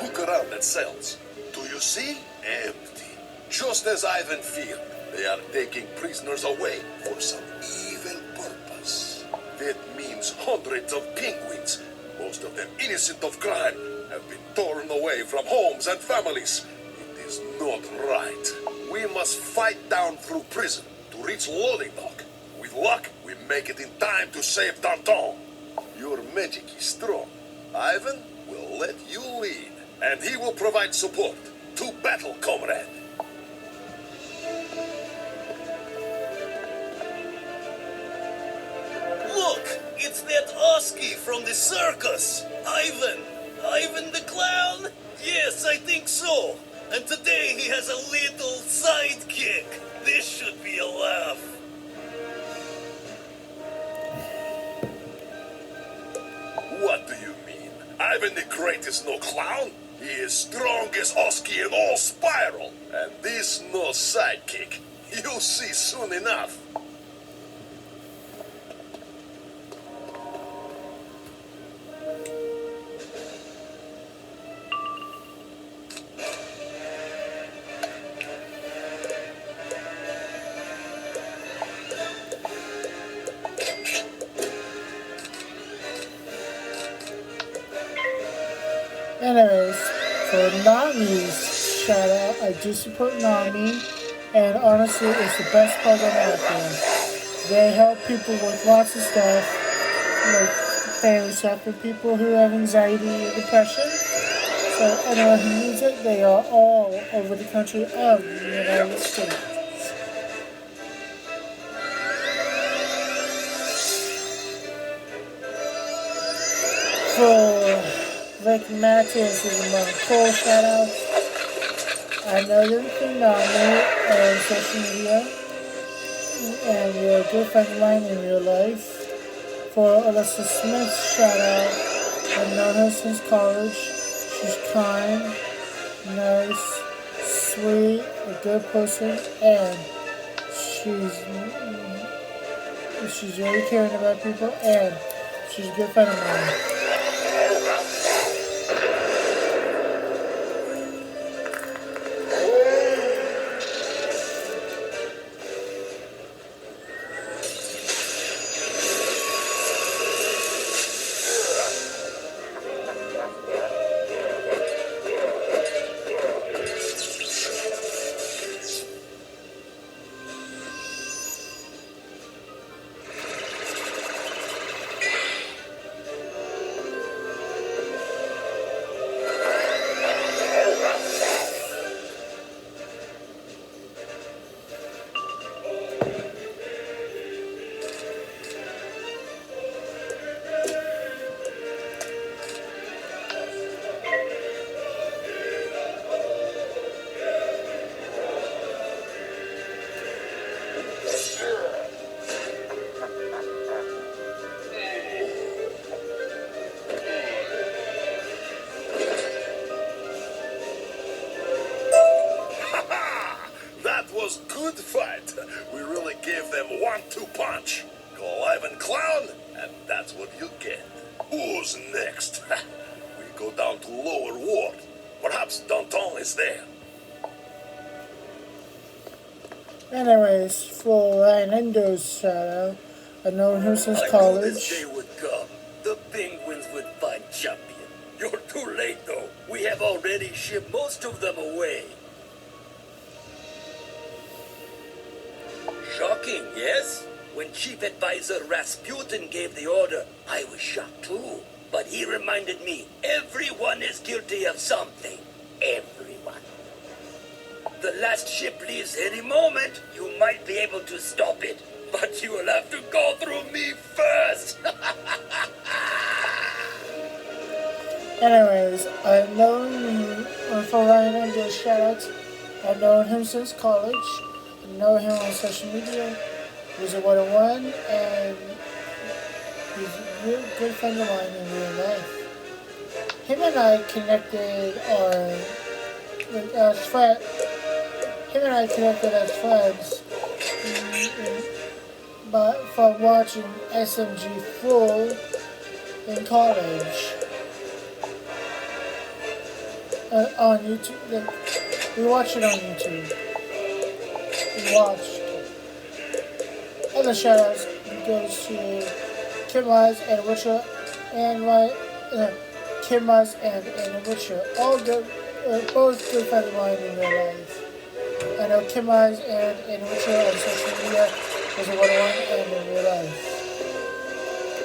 Look around at cells. Do you see? Empty. Just as Ivan feared. They are taking prisoners away for some evil purpose. That means hundreds of penguins, most of them innocent of crime, have been torn away from homes and families. It is not right. We must fight down through prison to reach loading dock. With luck, we make it in time to save Danton. Your magic is strong. Ivan will let you lead, and he will provide support. To battle, comrade. Look, it's that Oski from the circus. Ivan the clown? Yes, I think so. And today he has a little sidekick. This should be a laugh. What do you mean? Ivan the Great is no clown. He is strong as Oski in all Spiral. And this no sidekick. You'll see soon enough. Anyways, for NAMI's shout out, I do support NAMI, and honestly, it's the best program out there. They help people with lots of stuff, like family stuff, for people who have anxiety or depression. So anyone who needs it, they are all over the country of the United States. For Rick Matthews is among full shoutouts. I know them through NAMI and social media, and you're a good friend of mine in real life. For Alyssa Smith, shout out. I've known her since college. She's kind, nice, sweet, a good person, and she's really caring about people, and she's a good friend of mine. Good fight. We really gave them 1-2 punch. Call Ivan Clown, and that's what you get. Who's next? We go down to Lower Ward. Perhaps Danton is there. Anyways, for Ryanendo's shoutout, I've known him since I knew college. this day would come. The Penguins would find champion. You're too late, though. We have already shipped most of them away. Shocking, yes? When Chief Advisor Rasputin gave the order, I was shocked too. But he reminded me, everyone is guilty of something. Everyone. The last ship leaves any moment. You might be able to stop it. But you will have to go through me first. Anyways, I've known for Ryanendo's shoutouts, I've known him since college. I know him on social media. Wizard101, and he's a real good friend of mine in real life. Him and I connected as friends. Him and I connected as friends, but from watching SMG Full in college on YouTube. We watched it on YouTube. We watched. Other shoutouts goes to Kim Mize and Witcher and Kim Mize and Witcher. All good, both good friends of mine in real life. I know Kim Mize and Witcher on social media was a 101 and in real life.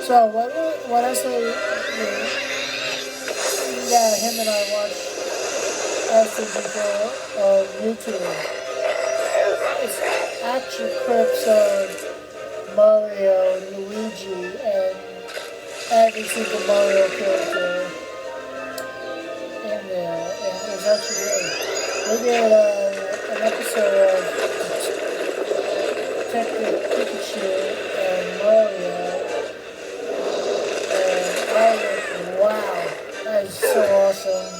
So what I say, yeah, him and I watched after before on YouTube. It's action clips of Mario, Luigi, and every single Mario character in there, and it was actually good. We did an episode of Detective Pikachu and Mario, and I was like, wow, that is so awesome.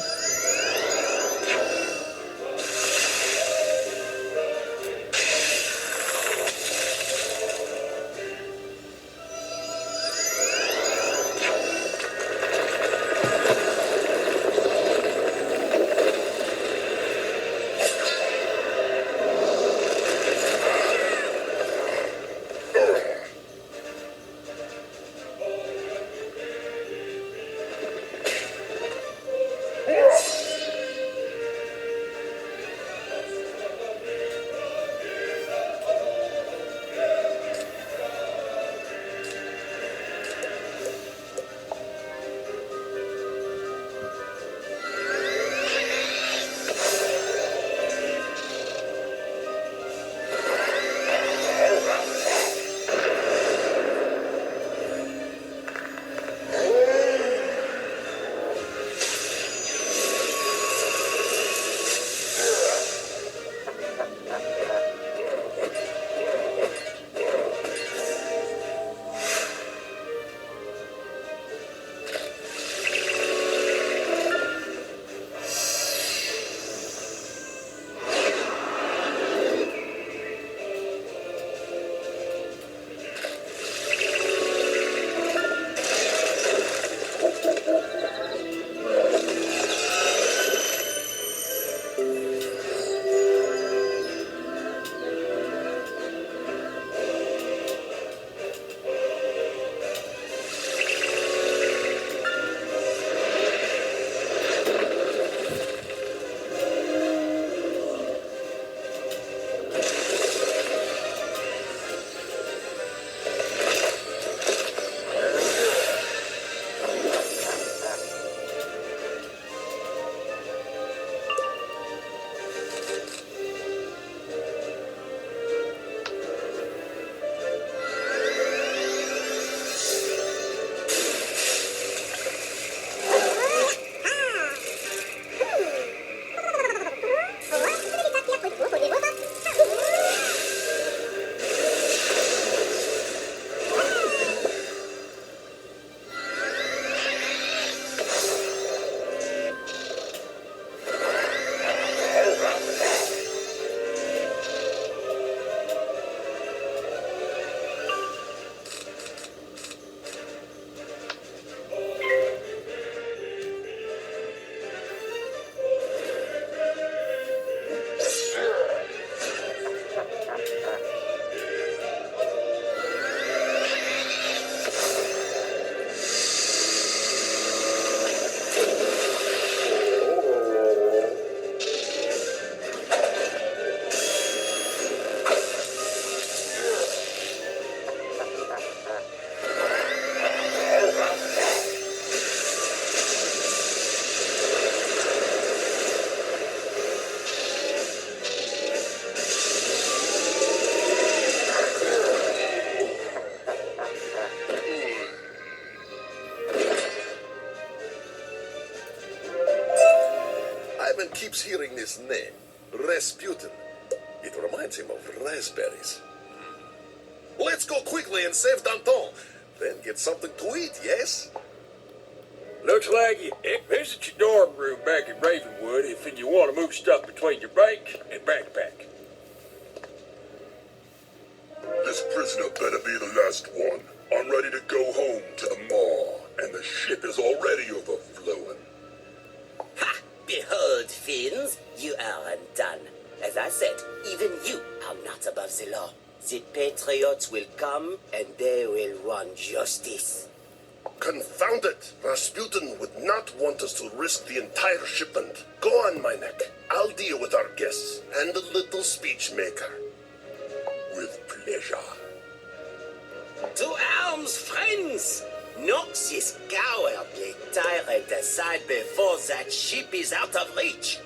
Ivan keeps hearing this name, Rasputin. It reminds him of raspberries. Let's go quickly and save Danton, then get something to eat, yes? Looks like you visit your dorm room back in Ravenwood if you want to move stuff between your bike and backpack. This prisoner better be the last one. I'm ready to go home to the maw, and the ship is already overflowing. Ha! Behold, fiends, you are undone. As I said, even you are not above the law. The patriots will come, and they will want justice. Confound it! Rasputin would not want us to risk the entire shipment. Go on, my neck. I'll deal with our guests and the little speech maker. With pleasure. To arms, friends! Knock this cowardly tyrant aside before that ship is out of reach.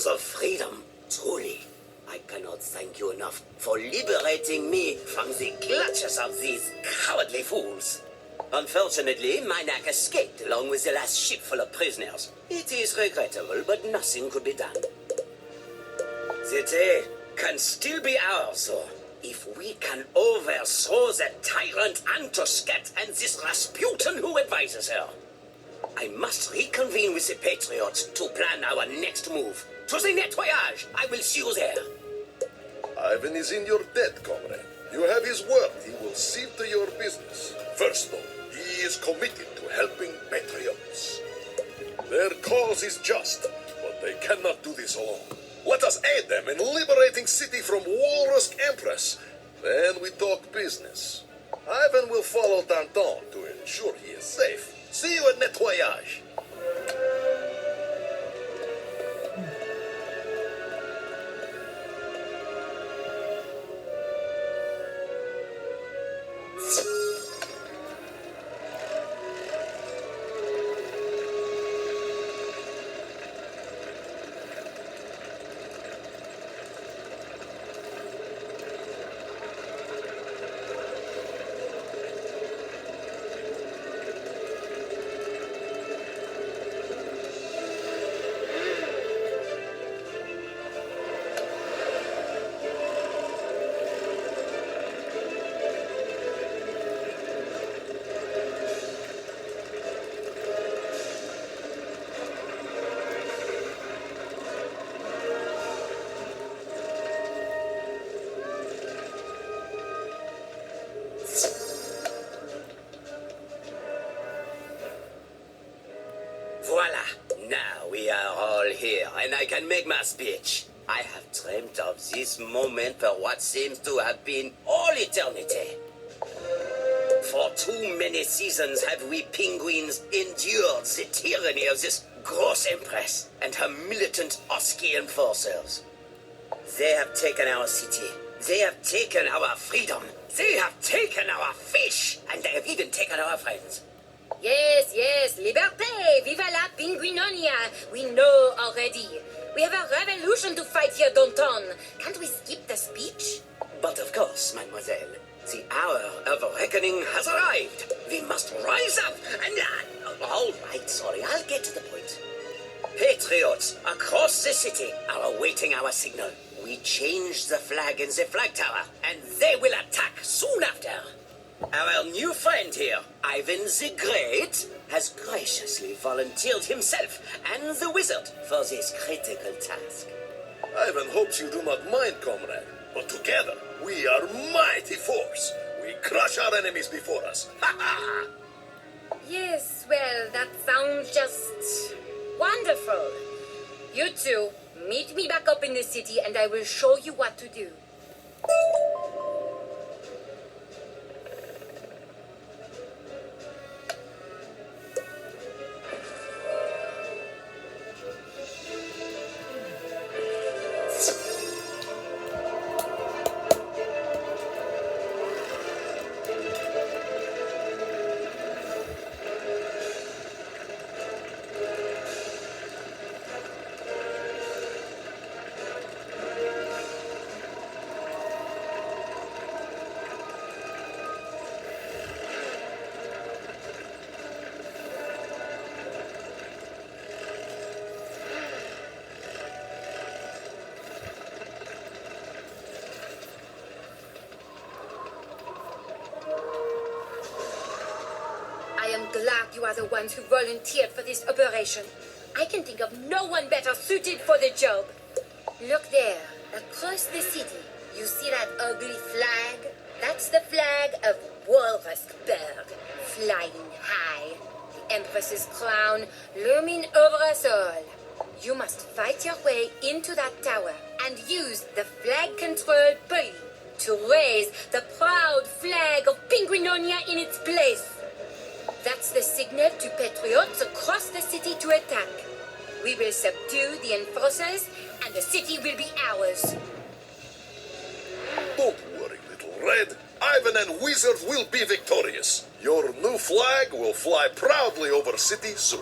symbols of freedom. Truly, I cannot thank you enough for liberating me from the clutches of these cowardly fools. Unfortunately, my knack escaped along with the last ship full of prisoners. It is regrettable, but nothing could be done. The day can still be ours, though, if we can overthrow the tyrant Antuscat and this Rasputin who advises her. I must reconvene with the Patriots to plan our next move. To the nettoyage! I will see you there. Ivan is in your debt, comrade. You have his word. He will see to your business. First, though, he is committed to helping patriots. Their cause is just, but they cannot do this alone. Let us aid them in liberating city from Walrusk Empress. Then we talk business. Ivan will follow Danton to ensure he is safe. See you at nettoyage. Voila! Now we are all here, and I can make my speech. I have dreamt of this moment for what seems to have been all eternity. For too many seasons have we penguins endured the tyranny of this gross Empress and her militant Oski enforcers. They have taken our city. They have taken our freedom. They have taken our fish. And they have even taken our friends. Yes, yes, liberté! Viva la Pinguinonia! We know already. We have a revolution to fight here, Danton. Can't we skip the speech? But of course, mademoiselle, the hour of reckoning has arrived. We must rise up and... all right, sorry, I'll get to the point. Patriots across the city are awaiting our signal. We change the flag in the flag tower, and they will attack soon after. Our new friend here, Ivan the Great, has graciously volunteered himself and the wizard for this critical task. Ivan hopes you do not mind, comrade. But together, we are mighty force. We crush our enemies before us. Ha ha! Yes, well, that sounds just wonderful. You two, meet me back up in the city and I will show you what to do. I am glad you are the ones who volunteered for this operation. I can think of no one better suited for the job. Look there, across the city. You see that ugly flag? That's the flag of Walruskberg, flying high. The Empress's crown looming over us all. You must fight your way into that tower and use the flag-controlled pulley to raise the proud flag of Pinguinonia in its place. That's the signal to patriots across the city to attack. We will subdue the enforcers, and the city will be ours. Don't worry, little Red. Ivan and Wizard will be victorious. Your new flag will fly proudly over city soon.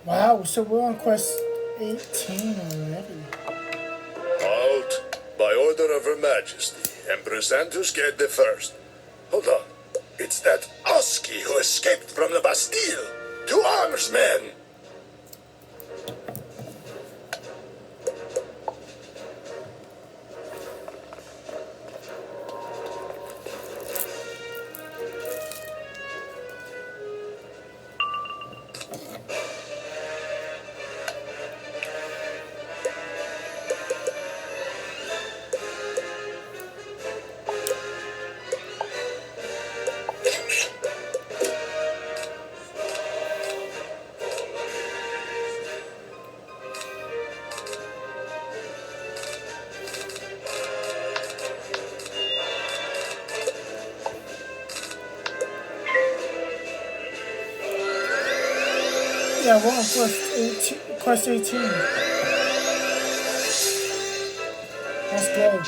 Wow, so we're on quest 18 already. Halt! By order of Her Majesty, Empress Antusked the First. Hold on. It's that Oski who escaped from the Bastille! To arms, men! Yeah, we're on quest 18. Let's go.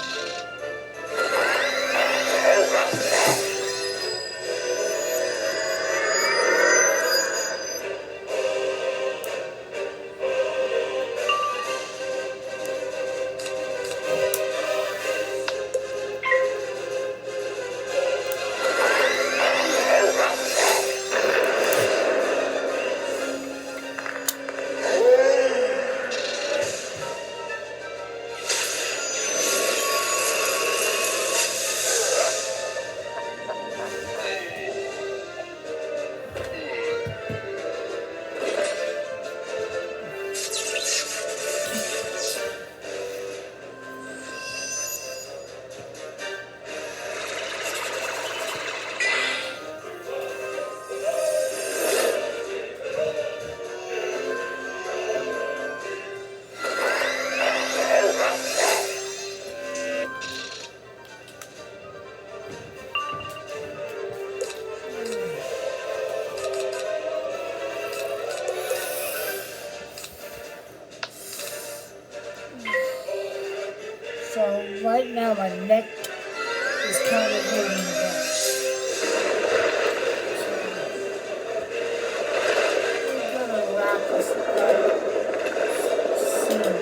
So right now my neck is kind of hurting me back. So we're gonna wrap this up soon.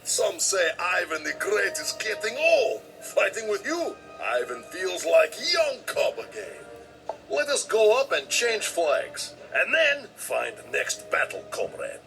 Some say Ivan the Great is getting old. Fighting with you, Ivan feels like young cub again. Let us go up and change flags, and then find the next battle, comrade.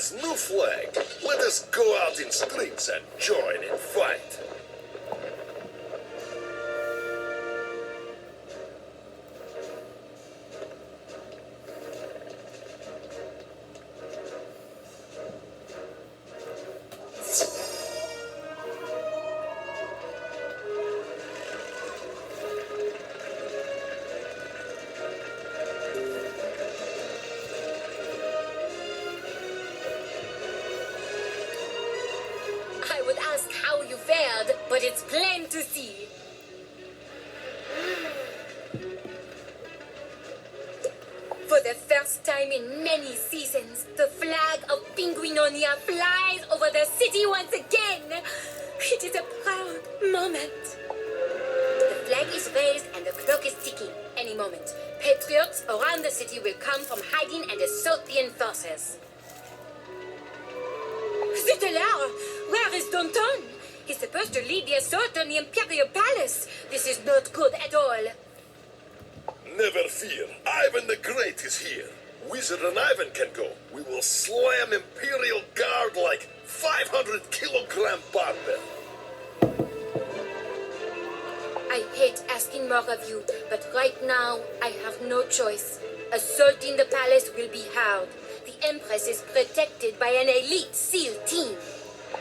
Yes, new flag. Let us go out in streets and join in fight. I would ask how you fared, but it's plain to see. For the first time in many seasons, the flag of Pinguinonia flies over the city once again. It is a proud moment. The flag is raised and the clock is ticking. Any moment, patriots around the city will come from hiding and assault the enforcers. Zutelaar, where is Danton? He's supposed to lead the assault on the Imperial Palace. This is not good at all. Never fear. Ivan the Great is here. Wizard and Ivan can go. We will slam Imperial Guard like 500-kilogram barbell. I hate asking more of you, but right now I have no choice. Assaulting the palace will be hard. The Empress is protected by an elite SEAL team.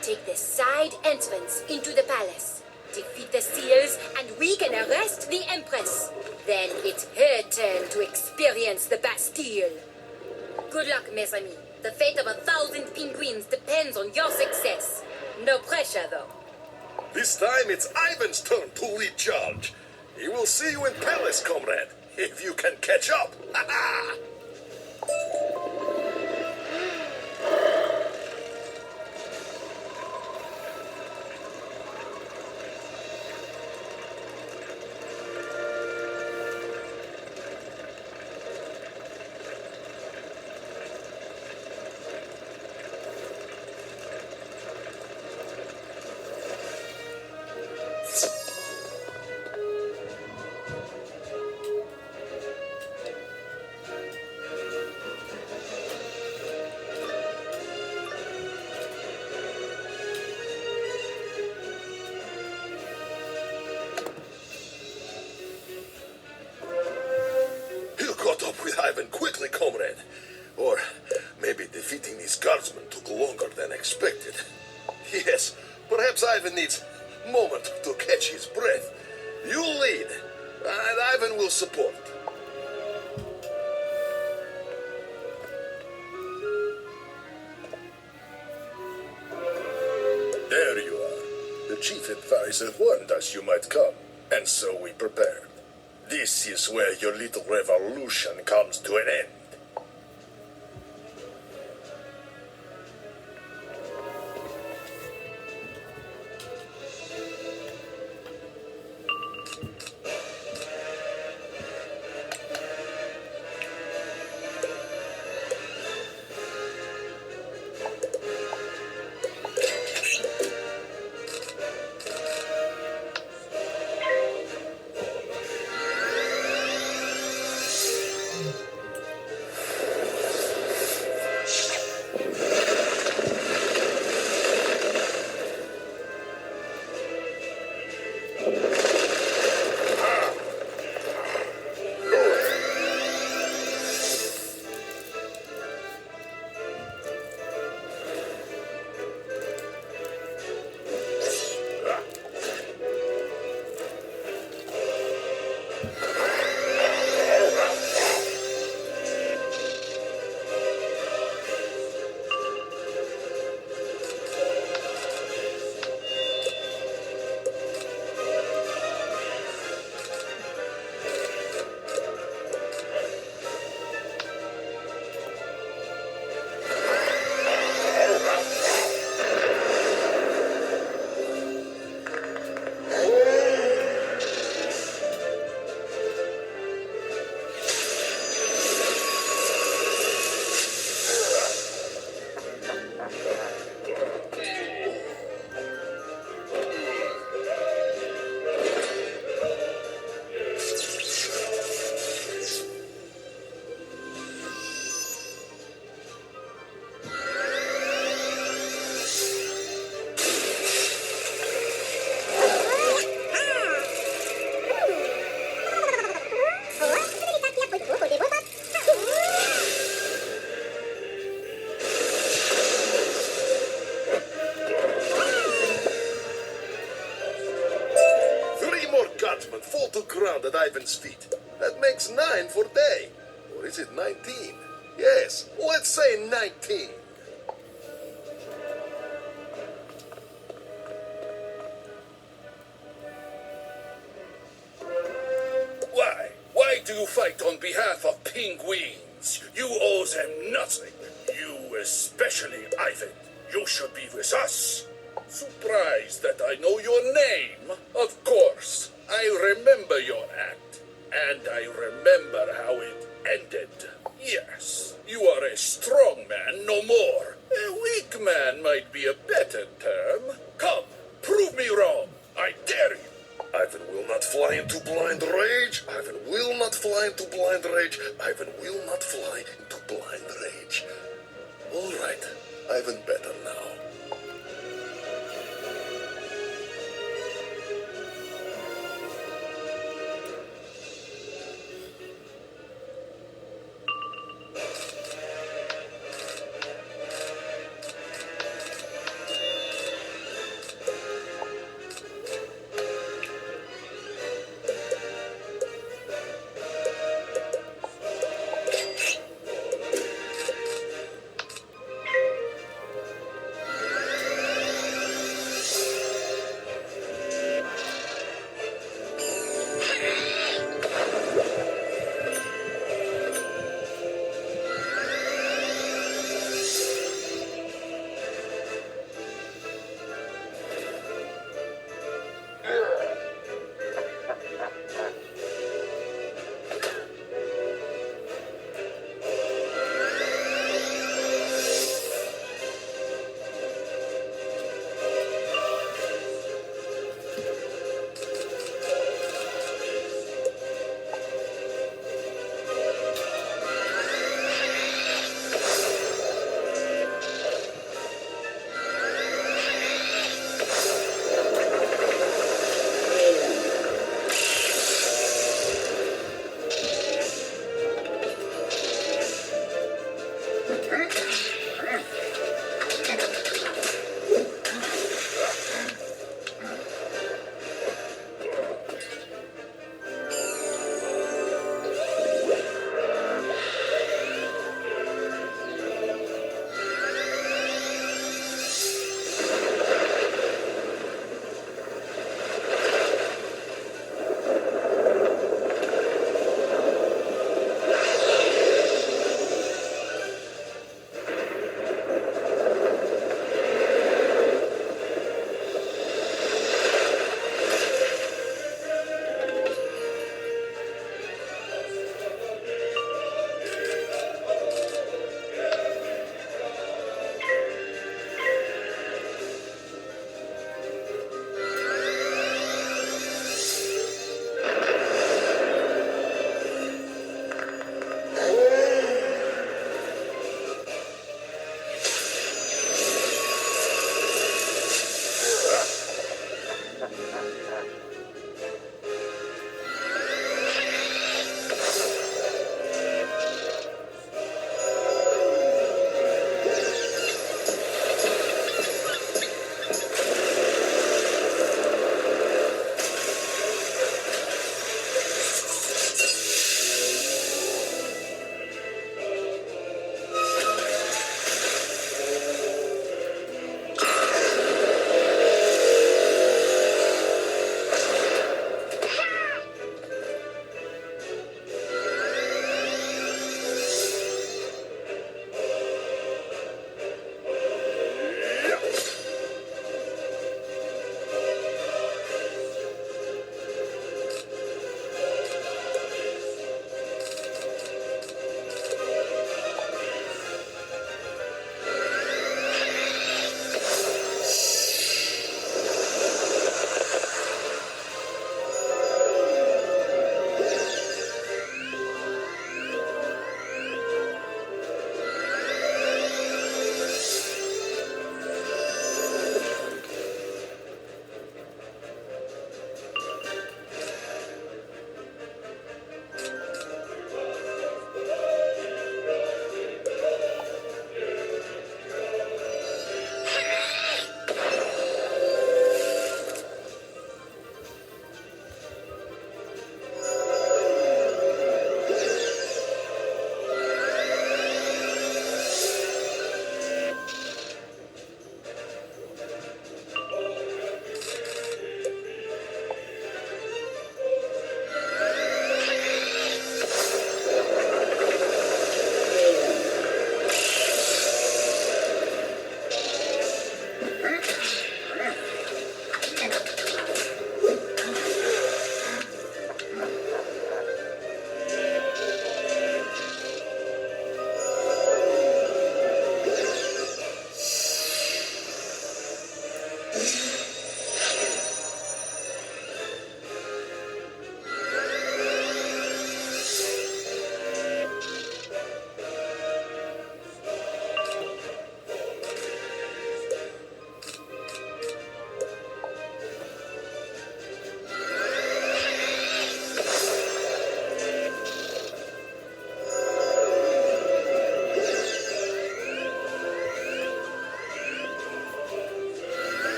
Take the side entrance into the palace. Defeat the SEALs and we can arrest the Empress. Then it's her turn to experience the Basstille. Good luck, mes amis. The fate of 1,000 penguins depends on your success. No pressure, though. This time it's Ivan's turn to lead charge. He will see you in palace, comrade, if you can catch up. Ha ha! Ivan, quickly, comrade. Or maybe defeating these guardsmen took longer than expected. Yes, perhaps Ivan needs a moment to catch his breath. You lead, and Ivan will support. There you are. The chief advisor warned us you might come, and so we prepared. This is where your little revolution comes to an end. parchment fall to ground at Ivan's feet. That makes 9 for day. Or is it 19? Yes, let's say 19. Why do you fight on behalf of penguins? You owe them nothing. You especially, Ivan. You should be with us. Surprised that I know your name? Of course. I remember your act. And I remember how it ended. Yes, you are a strong man, no more. A weak man might be a better term. Come, prove me wrong. I dare you. Ivan will not fly into blind rage. Ivan will not fly into blind rage. Ivan will not fly into blind rage. All right, Ivan better now.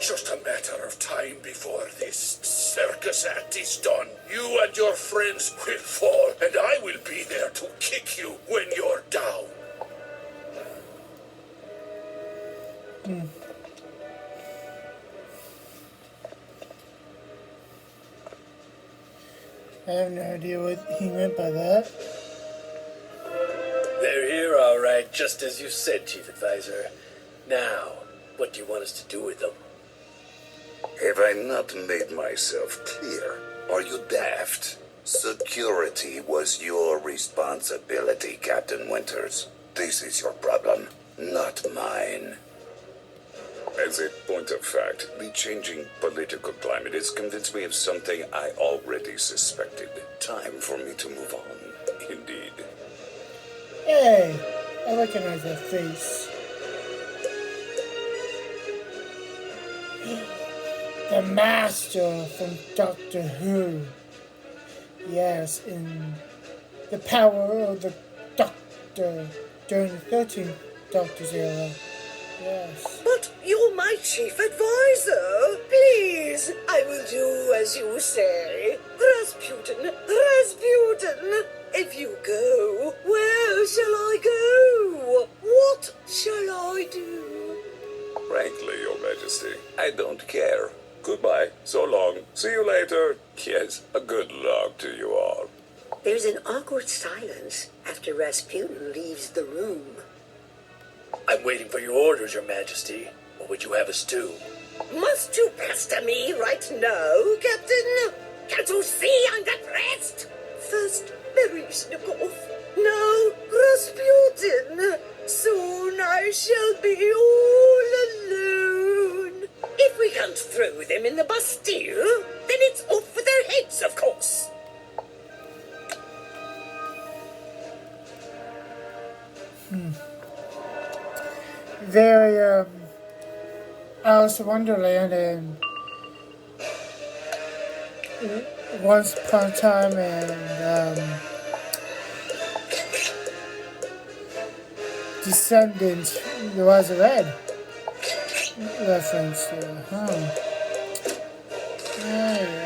just a matter of time before this circus act is done. You and your friends will fall, and I will be there to kick you when you're down. I have no idea what he meant by that. They're here, all right, just as you said, Chief Advisor. Now, what do you want us to do with them? Have I not made myself clear? Are you daft? Security was your responsibility, Captain Winters. This is your problem, not mine. As a point of fact, the changing political climate has convinced me of something I already suspected. Time for me to move on, indeed. Hey, I recognize that face. The Master from Doctor Who. Yes, in the power of the Doctor during the 13th Doctor's era. Yes. But you're my chief advisor. Please, I will do as you say. Rasputin, Rasputin, if you go, where shall I go? What shall I do? Frankly, Your Majesty, I don't care. Goodbye. So long. See you later. Yes, a good luck to you all. There's an awkward silence after Rasputin leaves the room. I'm waiting for your orders, Your Majesty. What would you have us do? Must you pester me right now, Captain? Can't you see I'm depressed? First, Baryshnikov. Now, Rasputin. Soon I shall be all alone. If we can't throw them in the Bastille, then it's off for their heads, of course. Very, Alice in Wonderland and Once Upon a Time and, Descendants, there was a red reference there, yeah.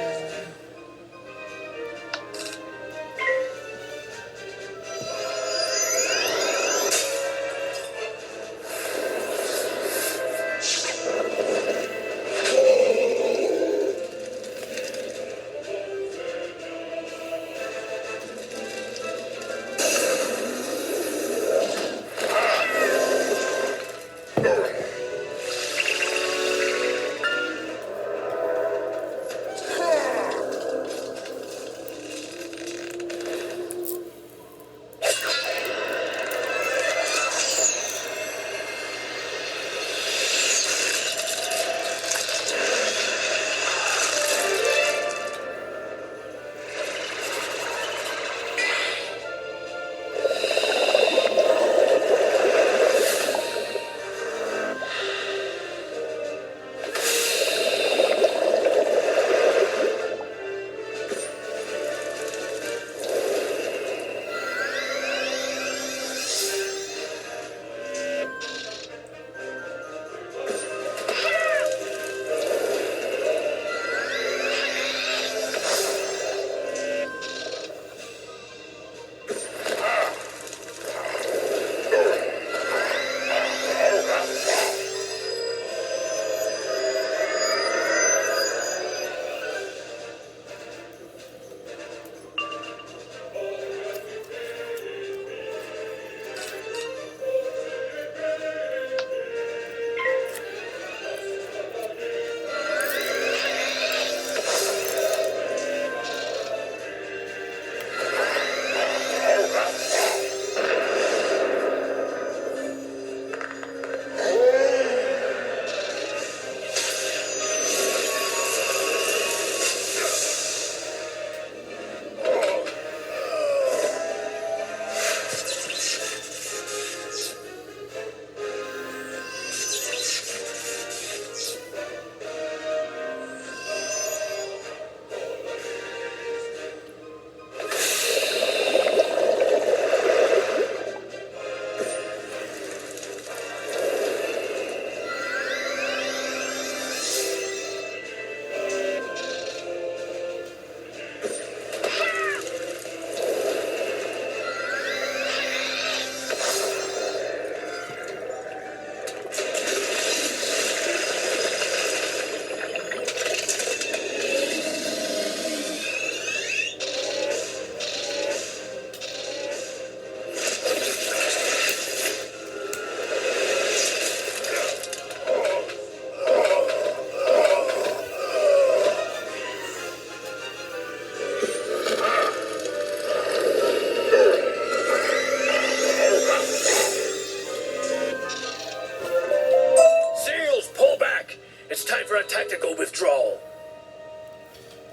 physical withdrawal.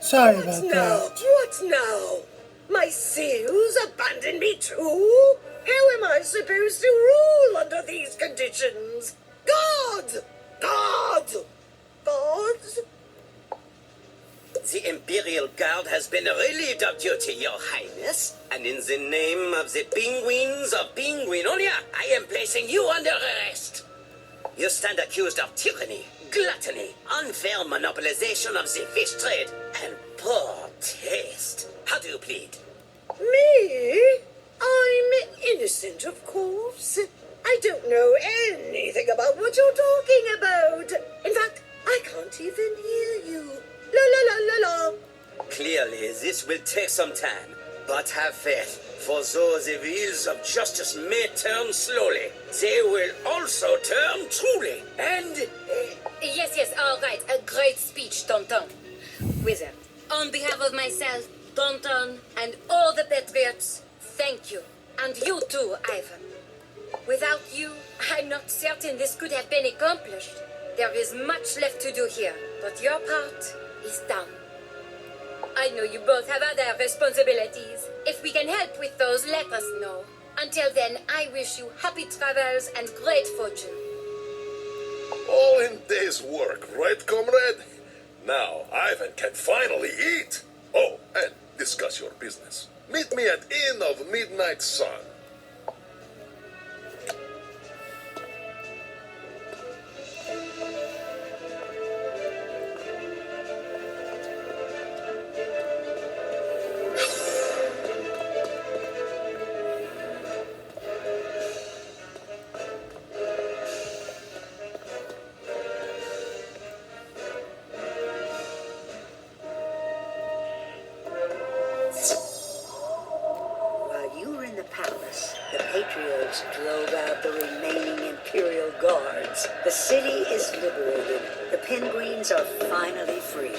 Sorry about that. What now? My seals abandon me too? How am I supposed to rule under these conditions? God! God! Gods? The Imperial Guard has been relieved of duty, Your Highness, and in the name of the penguins of Penguinonia, I am placing you under arrest. You stand accused of tyranny, gluttony, unfair monopolization of the fish trade, and poor taste. How do you plead? Me? I'm innocent, of course. I don't know anything about what you're talking about. In fact, I can't even hear you. La la la la la. Clearly, this will take some time, but have faith, for though the wheels of justice may turn slowly, they will also turn truly, and... Yes, all right. A great speech, Tonton. Wizard, on behalf of myself, Tonton, and all the Patriots, thank you. And you too, Ivan. Without you, I'm not certain this could have been accomplished. There is much left to do here, but your part is done. I know you both have other responsibilities. If we can help with those, let us know. Until then, I wish you happy travels and great fortune. All in day's work, right, comrade? Now, Ivan can finally eat. Oh, and discuss your business. Meet me at Inn of Midnight Sun. While you were in the palace, the Patriots drove out the remaining Imperial guards. The city is liberated. The penguins are finally free.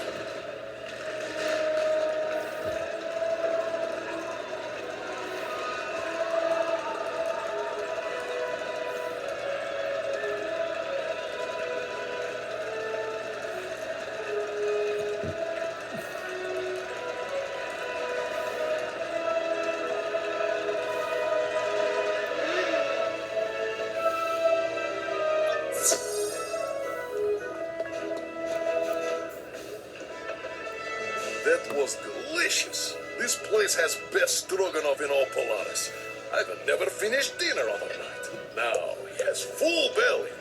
That was delicious. This place has best stroganoff in all Polaris. I've never finished dinner overnight. Now he has full belly.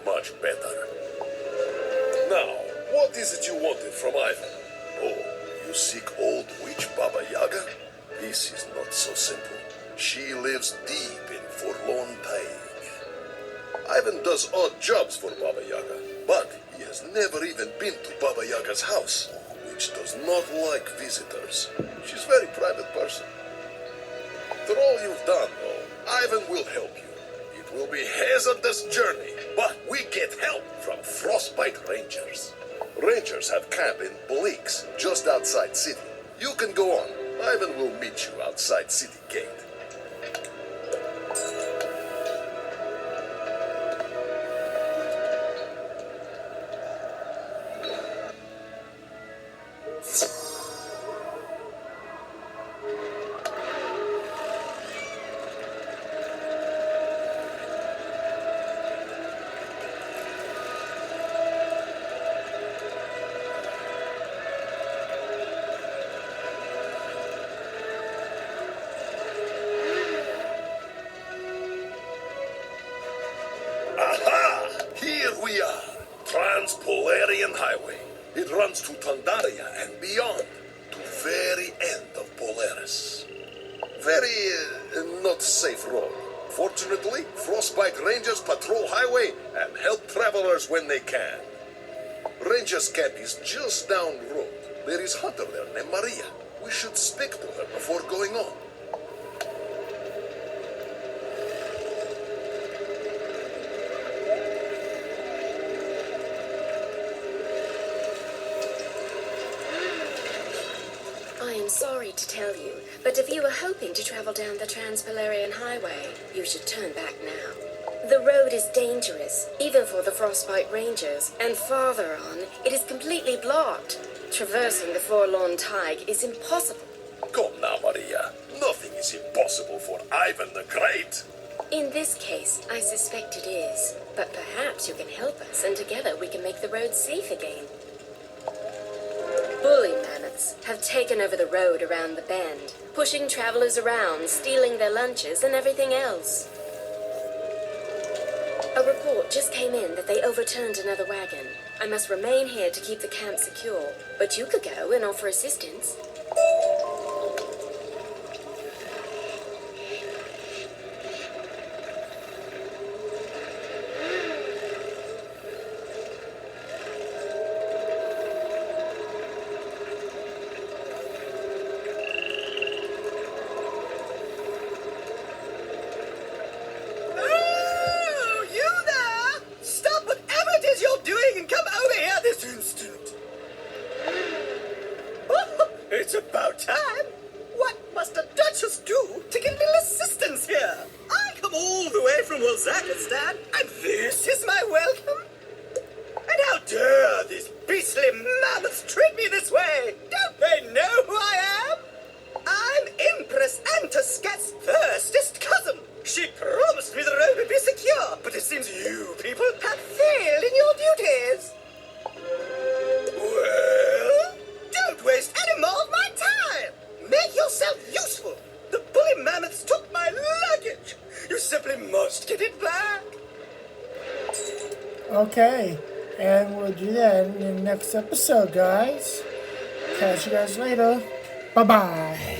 Much better. Now, what is it you wanted from Ivan? Oh, you seek old witch Baba Yaga? This is not so simple. She lives deep in forlorn dying. Ivan does odd jobs for Baba Yaga, but he has never even been to Baba Yaga's house. Which does not like visitors. She's a very private person. After all you've done, though, Ivan will help you. It will be a hazardous journey, but we get help from Frostbite Rangers. Rangers have camp in Bleaks, just outside city. You can go on. Ivan will meet you outside city gate. Aha! Here we are. Trans-Polarian Highway. It runs to Tandaria and beyond, to very end of Polaris. Very not safe road. Fortunately, Frostbite Rangers patrol highway and help travelers when they can. Rangers camp is just down the road. There is hunter there named Maria. We should speak to her before going on. I am sorry to tell you, but if you were hoping to travel down the Trans-Polarian Highway, you should turn back now. The road is dangerous, even for the Frostbite Rangers, and farther on, it is completely blocked. Traversing the Forlorn Tide is impossible. Come now, Maria. Nothing is impossible for Ivan the Great. In this case, I suspect it is. But perhaps you can help us, and together we can make the road safe again. Bully mammoths have taken over the road around the bend, pushing travelers around, stealing their lunches and everything else. A report just came in that they overturned another wagon. I must remain here to keep the camp secure, but you could go and offer assistance. It's about time. What must a duchess do to get a little assistance here? I come all the way from Walruskberg, and this is my welcome? And how dare these beastly mammoths treat me this way? Don't they know who I am? I'm Empress Antuskat's firstest cousin. She promised me the road would be secure, but it seems you people have failed in your duties. Well, don't waste any more of my time. Make yourself useful. The bully mammoths took my luggage. You simply must get it back. Okay, and we'll do that in the next episode, guys. Catch you guys later. Bye-bye.